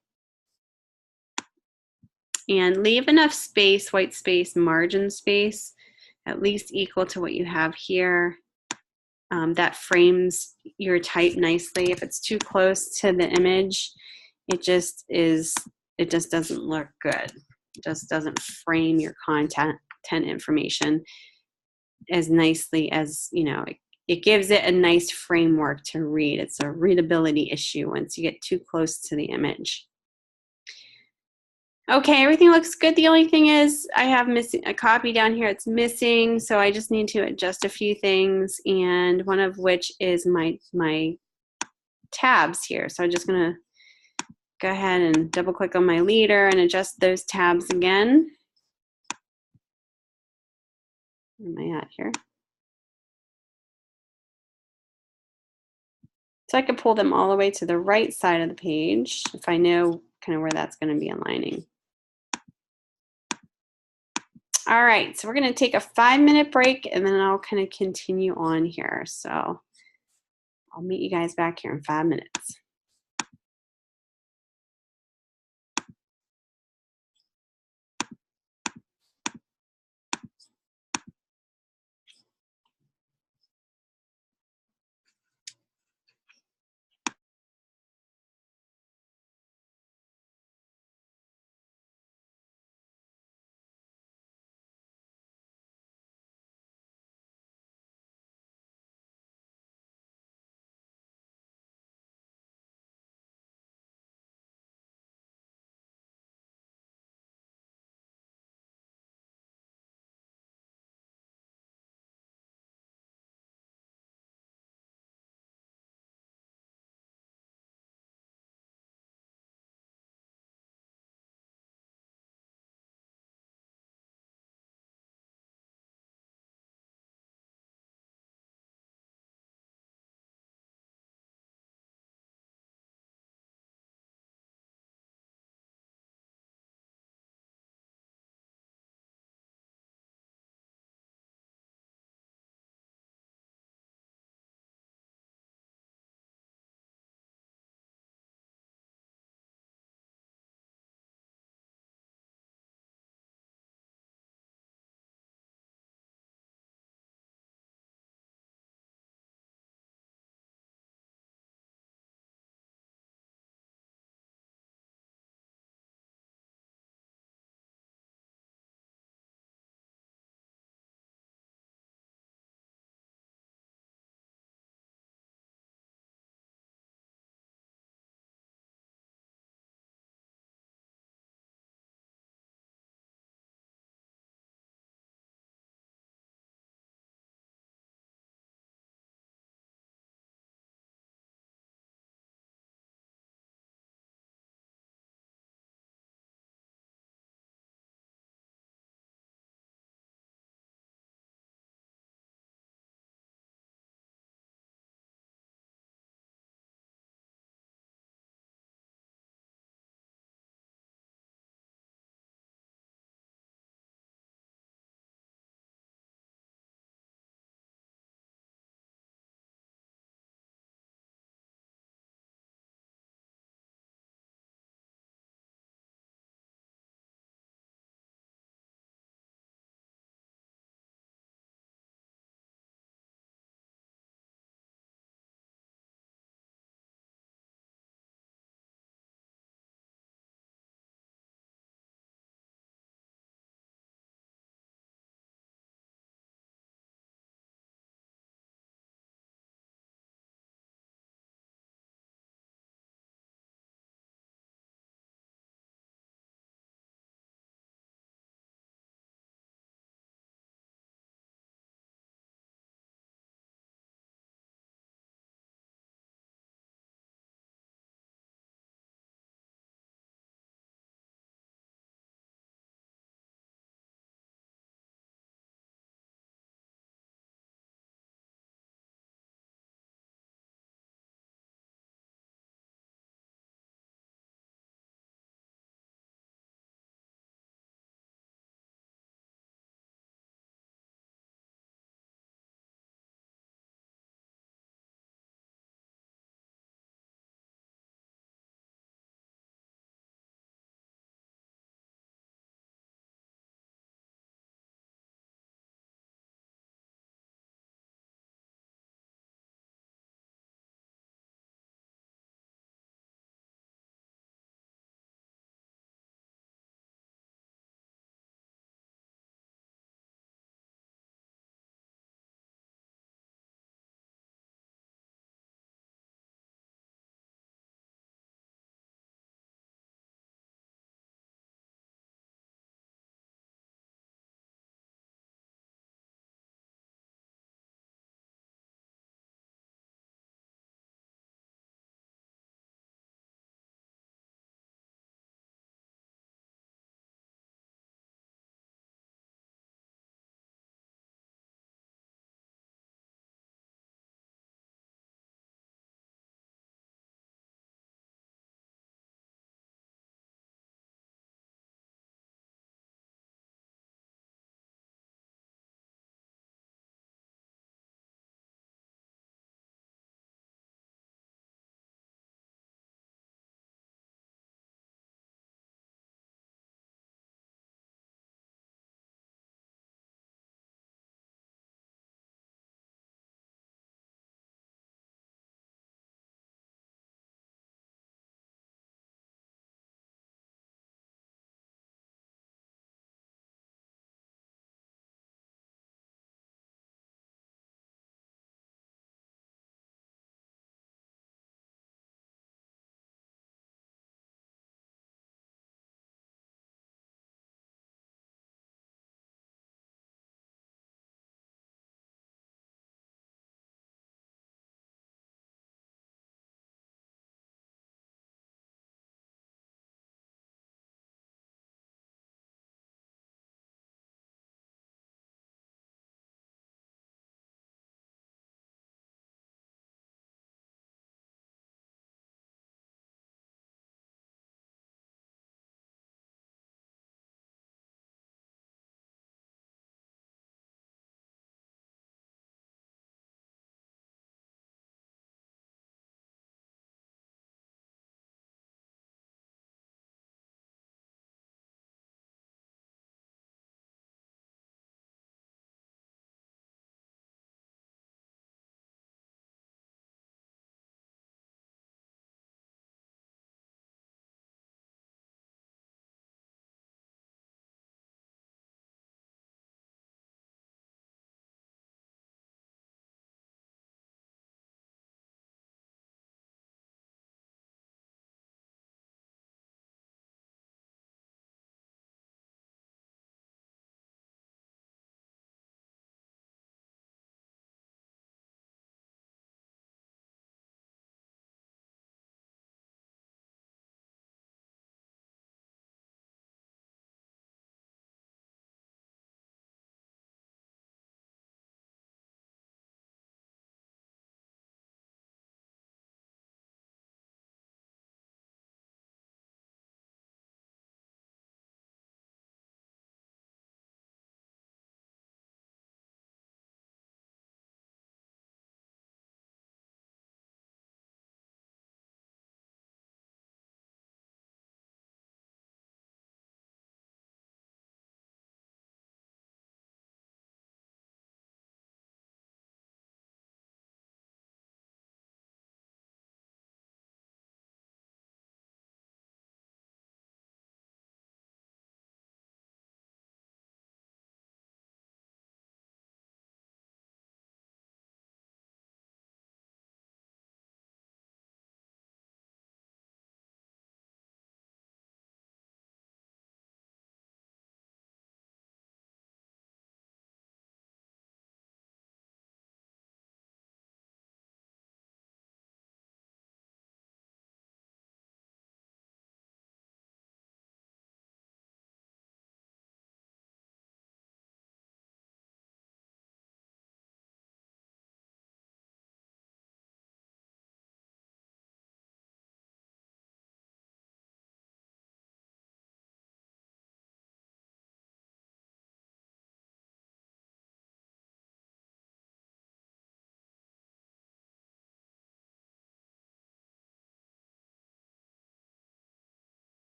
And leave enough space, white space, margin space, at least equal to what you have here. That frames your type nicely. If it's too close to the image, it just doesn't look good. It just doesn't frame your content information as nicely as, it gives it a nice framework to read. It's a readability issue once you get too close to the image. Okay, everything looks good. The only thing is I have missing a copy down here. It's missing, so I just need to adjust a few things, and one of which is my tabs here. So I'm just going to go ahead and double click on my leader and adjust those tabs again. Where am I at here? So I could pull them all the way to the right side of the page if I know kind of where that's going to be aligning. All right, so we're going to take a 5-minute break, and then I'll kind of continue on here. So I'll meet you guys back here in 5 minutes.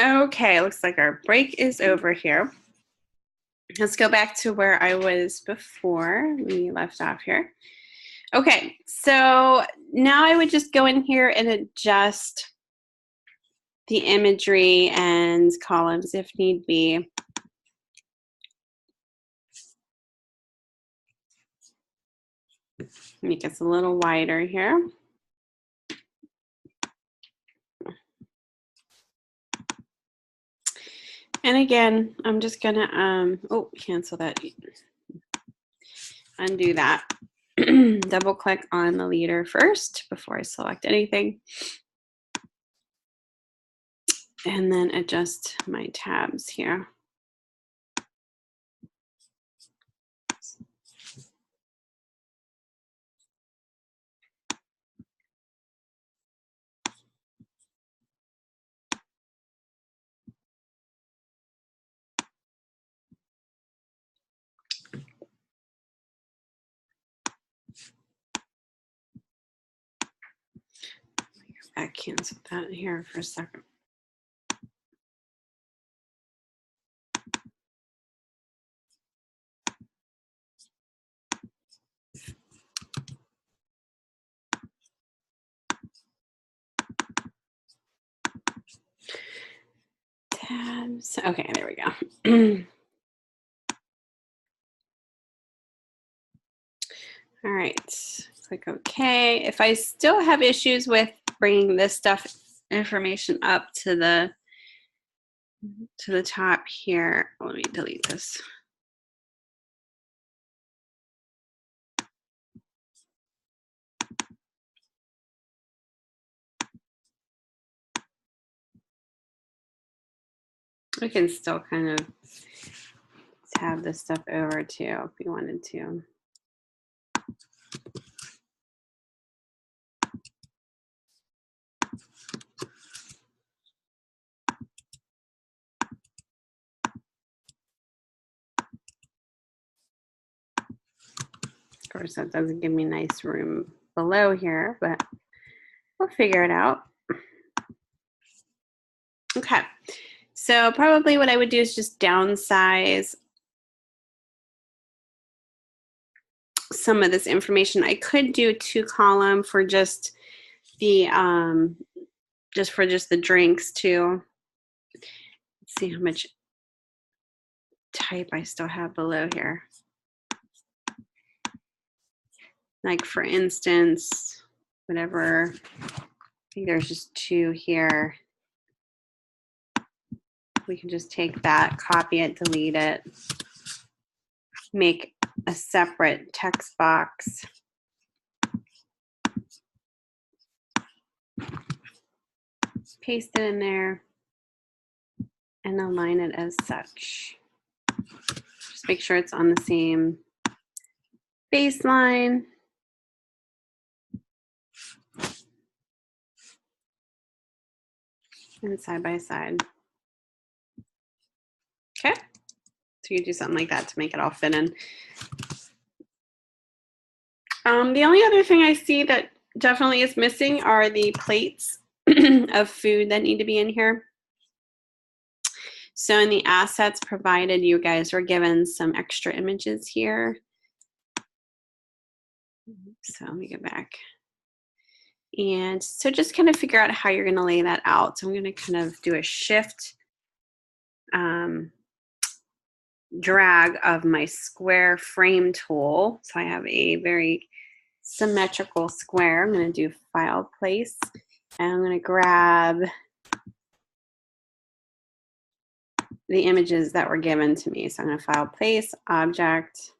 Okay, looks like our break is over here. Let's go back to where I was before we left off here. Okay, so now I would just go in here and adjust the imagery and columns if need be. Make this a little wider here. And again, I'm just gonna, cancel that, undo that. Double click on the leader first before I select anything. And then adjust my tabs here. I canceled that here for a second. Tabs. Okay, there we go. All right, click OK. If I still have issues with bringing this information up to the top here, let me delete this. We can still kind of tab this stuff over too if we wanted to. Of course, that doesn't give me nice room below here, but we'll figure it out. Okay, so probably what I would do is just downsize some of this information. I could do 2-column for just the the drinks too. Let's see how much type I still have below here. Like for instance, whatever, I think there's just 2 here. We can just take that, copy it, delete it, make a separate text box. Paste it in there and align it as such. Just make sure it's on the same baseline. And side by side. Okay, so you do something like that to make it all fit in. The only other thing I see that definitely is missing are the plates of food that need to be in here. So in the assets provided, you guys were given some extra images here. So let me go back. And so just kind of figure out how you're going to lay that out. So I'm going to kind of do a shift drag of my square frame tool. So I have a very symmetrical square. I'm going to do file place, and I'm going to grab the images that were given to me. So I'm going to file place, object,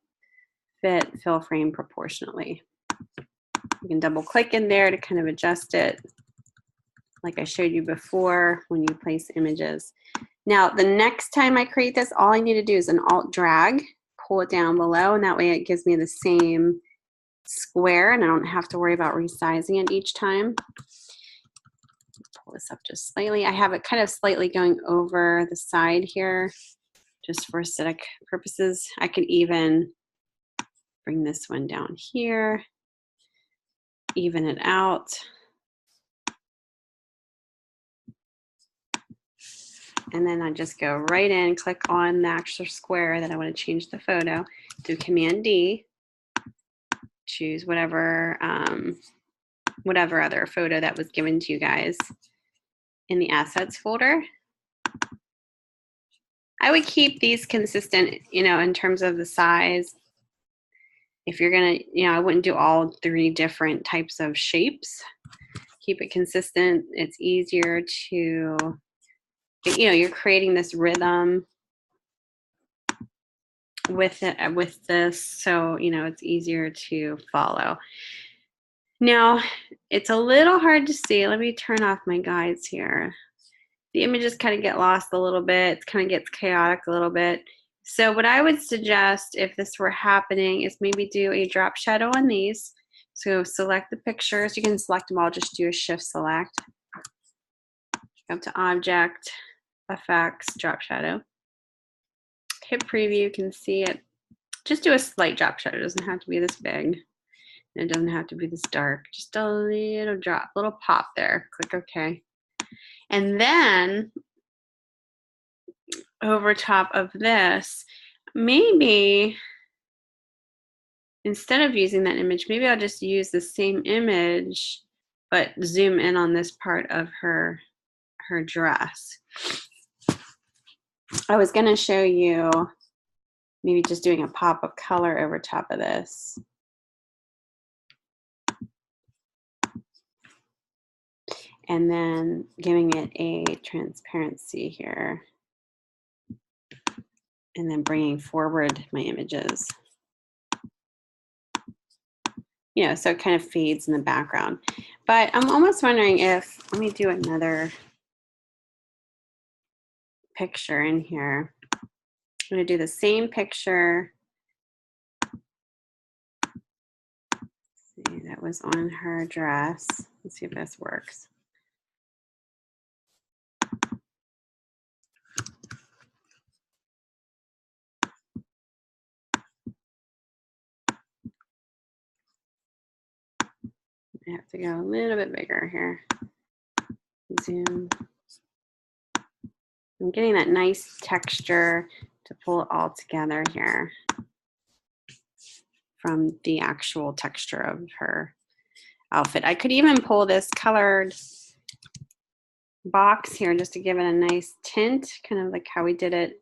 fit, fill frame proportionately. You can double click in there to kind of adjust it like I showed you before when you place images. Now, the next time I create this, all I need to do is an alt drag, pull it down below, and that way it gives me the same square and I don't have to worry about resizing it each time. Pull this up just slightly. I have it kind of slightly going over the side here just for aesthetic purposes. I could even bring this one down here, even it out. And then I just go right in, click on the actual square that I want to change the photo, do Command D, choose whatever other photo that was given to you guys in the assets folder. I would keep these consistent, in terms of the size. If you're gonna, I wouldn't do all 3 different types of shapes. Keep it consistent. It's easier to, you're creating this rhythm with this, so it's easier to follow. Now it's a little hard to see. Let me turn off my guides here. The images kind of get lost a little bit. It kind of gets chaotic a little bit. So what I would suggest if this were happening is maybe do a drop shadow on these. So select the pictures. You can select them all. Just do a shift select. Go up to Object, Effects, Drop Shadow. Hit Preview. You can see it. Just do a slight drop shadow. It doesn't have to be this big. And it doesn't have to be this dark. Just a little drop, little pop there. Click OK. And then over top of this, maybe instead of using that image, maybe I'll just use the same image, but zoom in on this part of her dress. I was going to show you maybe just doing a pop of color over top of this. And then giving it a transparency here. And then bringing forward my images. So it kind of fades in the background. But I'm almost wondering if, let me do another picture in here. I'm going to do the same picture. Let's see, that was on her dress. Let's see if this works. I have to go a little bit bigger here. Zoom. I'm getting that nice texture to pull it all together here from the actual texture of her outfit. I could even pull this colored box here just to give it a nice tint, kind of like how we did it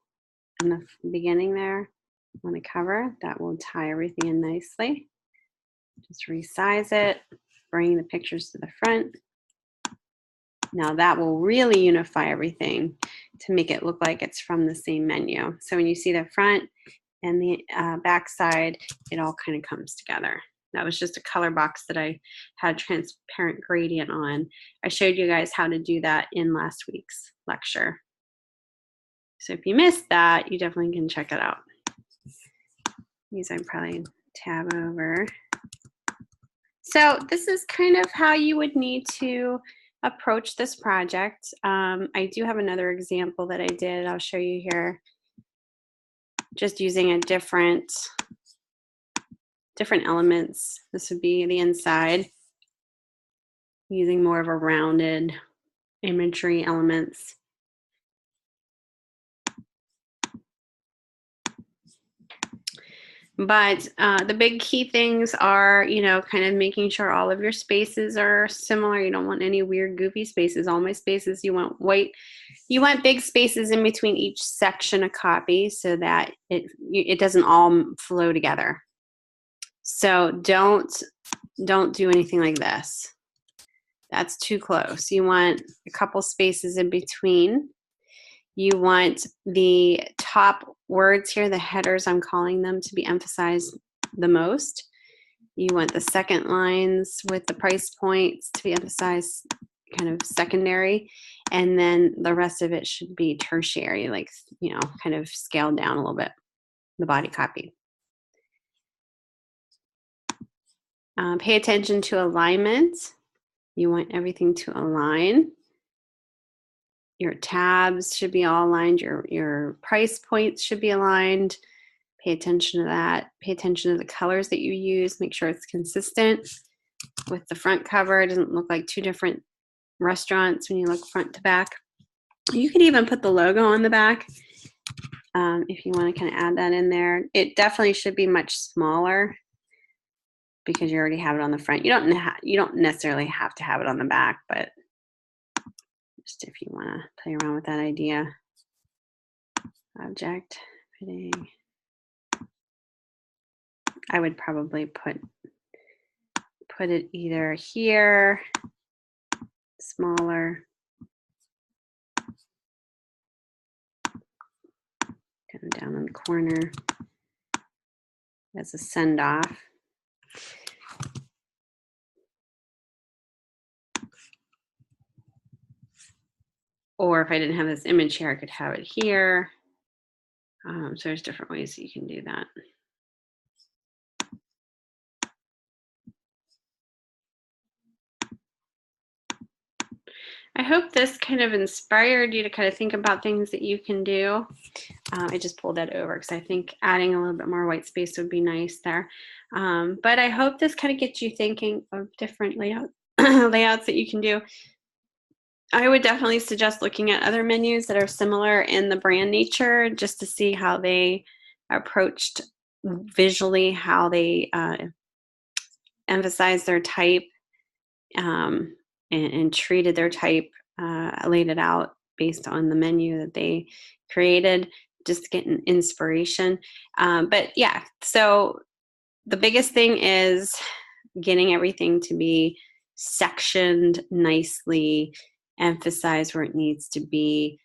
in the beginning there on the cover. That will tie everything in nicely. Just resize it, bring the pictures to the front. Now that will really unify everything to make it look like it's from the same menu. So when you see the front and the back side, it all kind of comes together. That was just a color box that I had transparent gradient on. I showed you guys how to do that in last week's lecture. So if you missed that, you definitely can check it out. These I probably tab over. So this is kind of how you would need to approach this project. I do have another example that I did. I'll show you here. Just using a different elements. This would be the inside, using more of a rounded imagery elements. But the big key things are, kind of making sure all of your spaces are similar. You don't want any weird, goofy spaces. All my spaces, you want white. You want big spaces in between each section of copy so that it doesn't all flow together. So don't do anything like this. That's too close. You want a couple spaces in between. You want the top words here, the headers, I'm calling them, to be emphasized the most. You want the second lines with the price points to be emphasized kind of secondary. And then the rest of it should be tertiary, like, kind of scaled down a little bit, the body copy. Pay attention to alignment. You want everything to align. Your tabs should be all aligned. Your price points should be aligned. Pay attention to that. Pay attention to the colors that you use. Make sure it's consistent with the front cover. It doesn't look like two different restaurants when you look front to back. You could even put the logo on the back if you want to kind of add that in there. It definitely should be much smaller because you already have it on the front. You don't necessarily have to have it on the back, but just if you want to play around with that idea. Object fitting. I would probably put it either here, smaller, kind of down in the corner as a send off. Or if I didn't have this image here, I could have it here. So there's different ways that you can do that. I hope this kind of inspired you to kind of think about things that you can do. I just pulled that over because I think adding a little bit more white space would be nice there. But I hope this kind of gets you thinking of different layouts that you can do. I would definitely suggest looking at other menus that are similar in the brand nature just to see how they approached visually, how they emphasized their type and treated their type, laid it out based on the menu that they created, just to get an inspiration. But yeah, so the biggest thing is getting everything to be sectioned nicely, emphasize where it needs to be,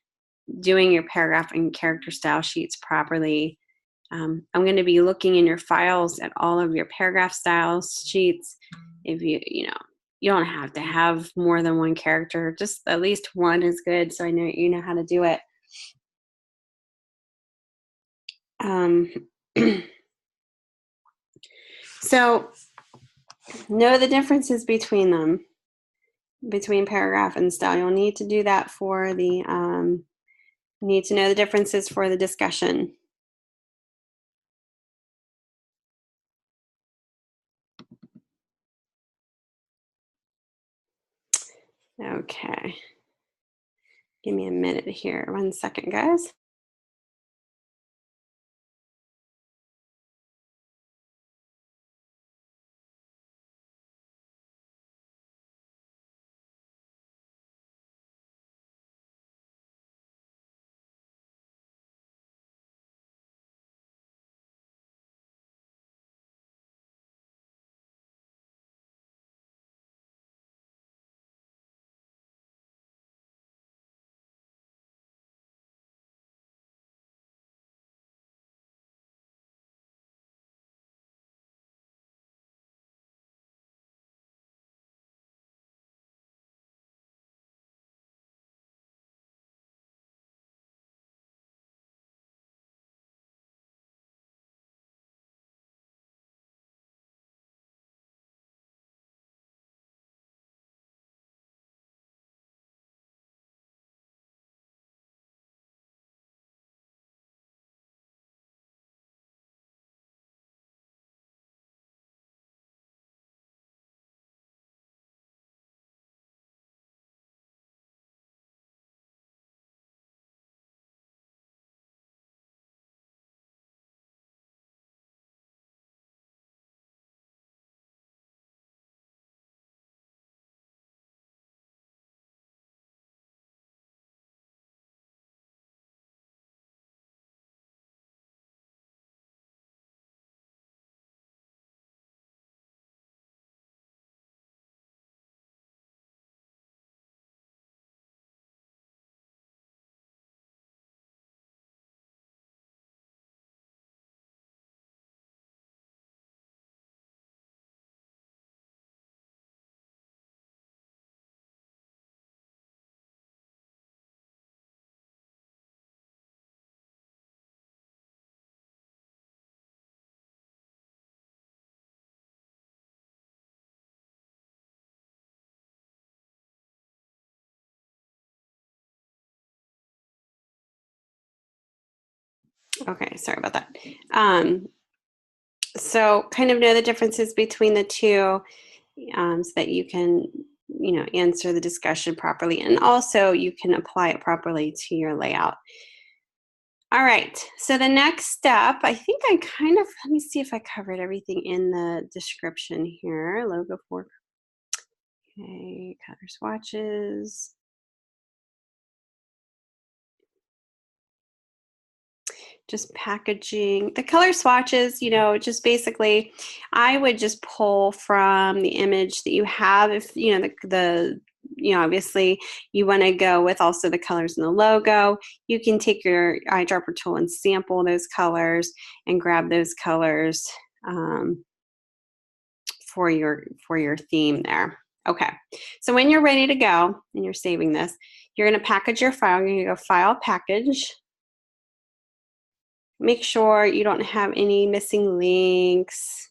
doing your paragraph and character style sheets properly. I'm going to be looking in your files at all of your paragraph style sheets. If you don't have to have more than one character, just at least one is good, so I know you know how to do it. So know the differences between them, between paragraph and style. You'll need to do that for the, need to know the differences for the discussion. Okay. Give me a minute here. 1 second, guys. Okay, sorry about that. So kind of know the differences between the two so that you can answer the discussion properly. And also you can apply it properly to your layout. All right, so the next step, I think let me see if I covered everything in the description here. Logo for, okay, color swatches. Just packaging. The color swatches, just basically, I would just pull from the image that you have. If, obviously you want to go with also the colors in the logo. You can take your eyedropper tool and sample those colors and grab those colors for your theme there. Okay, so when you're ready to go and you're saving this, you're going to package your file. You're going to go File, Package. Make sure you don't have any missing links.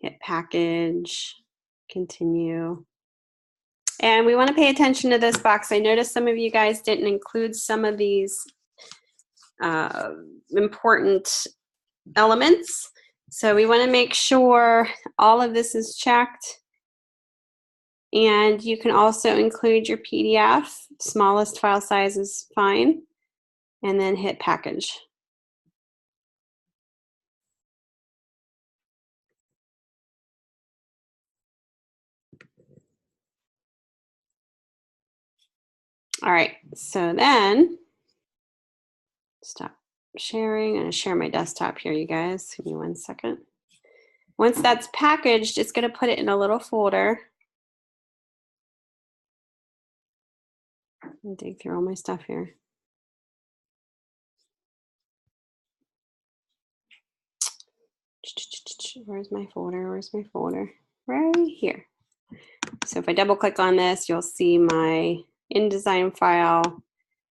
Hit Package, Continue. And we want to pay attention to this box. I noticed some of you guys didn't include some of these important elements. So we want to make sure all of this is checked. And you can also include your PDF. Smallest file size is fine. And then hit Package. All right, so then stop sharing. I'm going to share my desktop here, you guys. Give me 1 second. Once that's packaged, it's going to put it in a little folder. I'll dig through all my stuff here. Where's my folder? Where's my folder? Right here. So if I double click on this, you'll see my InDesign file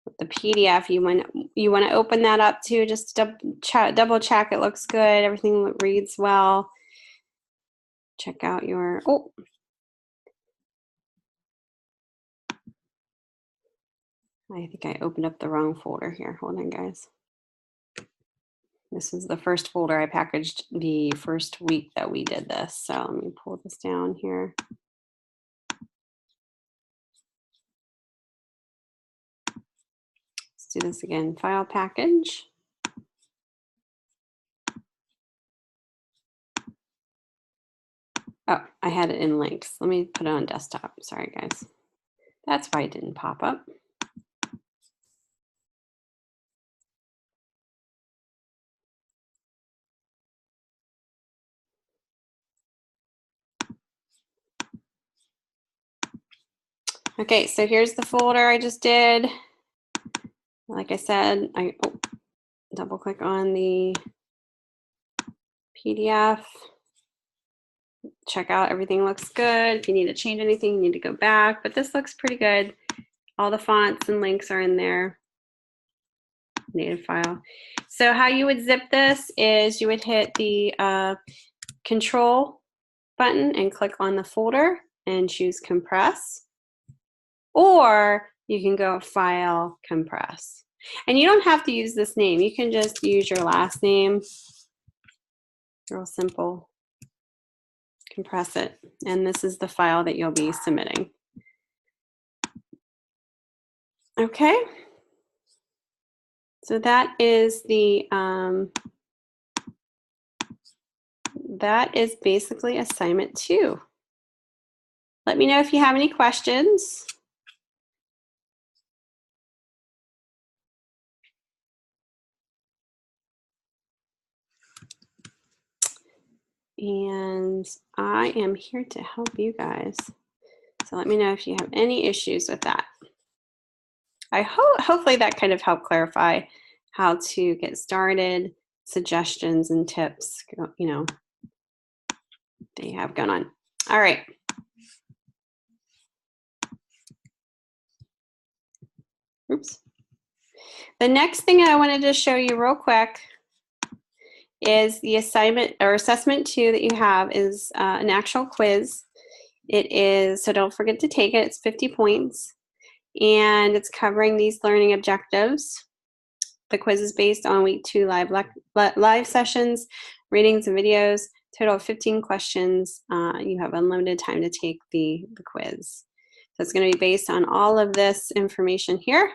with the PDF. You want to open that up too, just double check it looks good, everything reads well. Check out your, I think I opened up the wrong folder here. Hold on, guys. This is the first folder I packaged the first week that we did this. So let me pull this down here. Let's do this again. File, Package. Oh, I had it in links. Let me put it on desktop. Sorry, guys. That's why it didn't pop up. Okay, so here's the folder I just did. Like I said, I double click on the PDF. Check out everything looks good. If you need to change anything, you need to go back, but this looks pretty good. All the fonts and links are in there. Native file. So how you would zip this is you would hit the Control button and click on the folder and choose Compress. Or you can go File, Compress. And you don't have to use this name. You can just use your last name. Real simple. Compress it. And this is the file that you'll be submitting. Okay. So that is the that is basically assignment 2. Let me know if you have any questions. And I am here to help you guys. So let me know if you have any issues with that. I hopefully that kind of helped clarify how to get started, suggestions and tips, that you have going on. All right. Oops. The next thing I wanted to show you real quick is the assignment or assessment 2 that you have is an actual quiz. It is, so don't forget to take it. It's 50 points and it's covering these learning objectives. The quiz is based on week 2 live sessions, readings and videos, Total of 15 questions. You have unlimited time to take the quiz. So it's going to be based on all of this information here.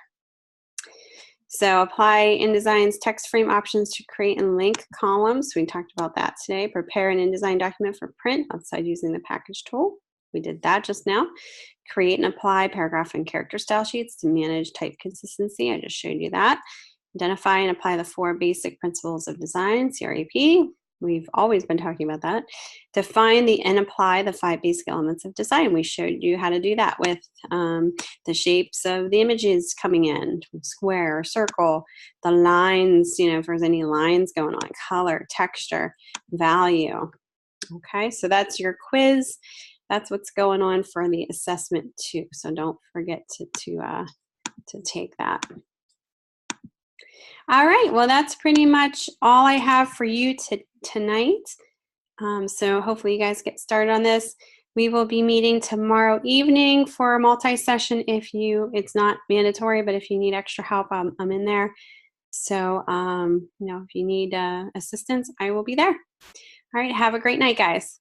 So apply InDesign's text frame options to create and link columns. We talked about that today. Prepare an InDesign document for print outside using the package tool. We did that just now. Create and apply paragraph and character style sheets to manage type consistency. I just showed you that. Identify and apply the 4 basic principles of design, CRAP. We've always been talking about that. Define and apply the 5 basic elements of design. We showed you how to do that with the shapes of the images coming in, square, circle, the lines, if there's any lines going on, color, texture, value. Okay, so that's your quiz. That's what's going on for the assessment too. So don't forget to take that. All right, well, that's pretty much all I have for you tonight. So hopefully you guys get started on this. We will be meeting tomorrow evening for a multi-session. It's not mandatory, but if you need extra help, I'm in there. So, if you need assistance, I will be there. All right, have a great night, guys.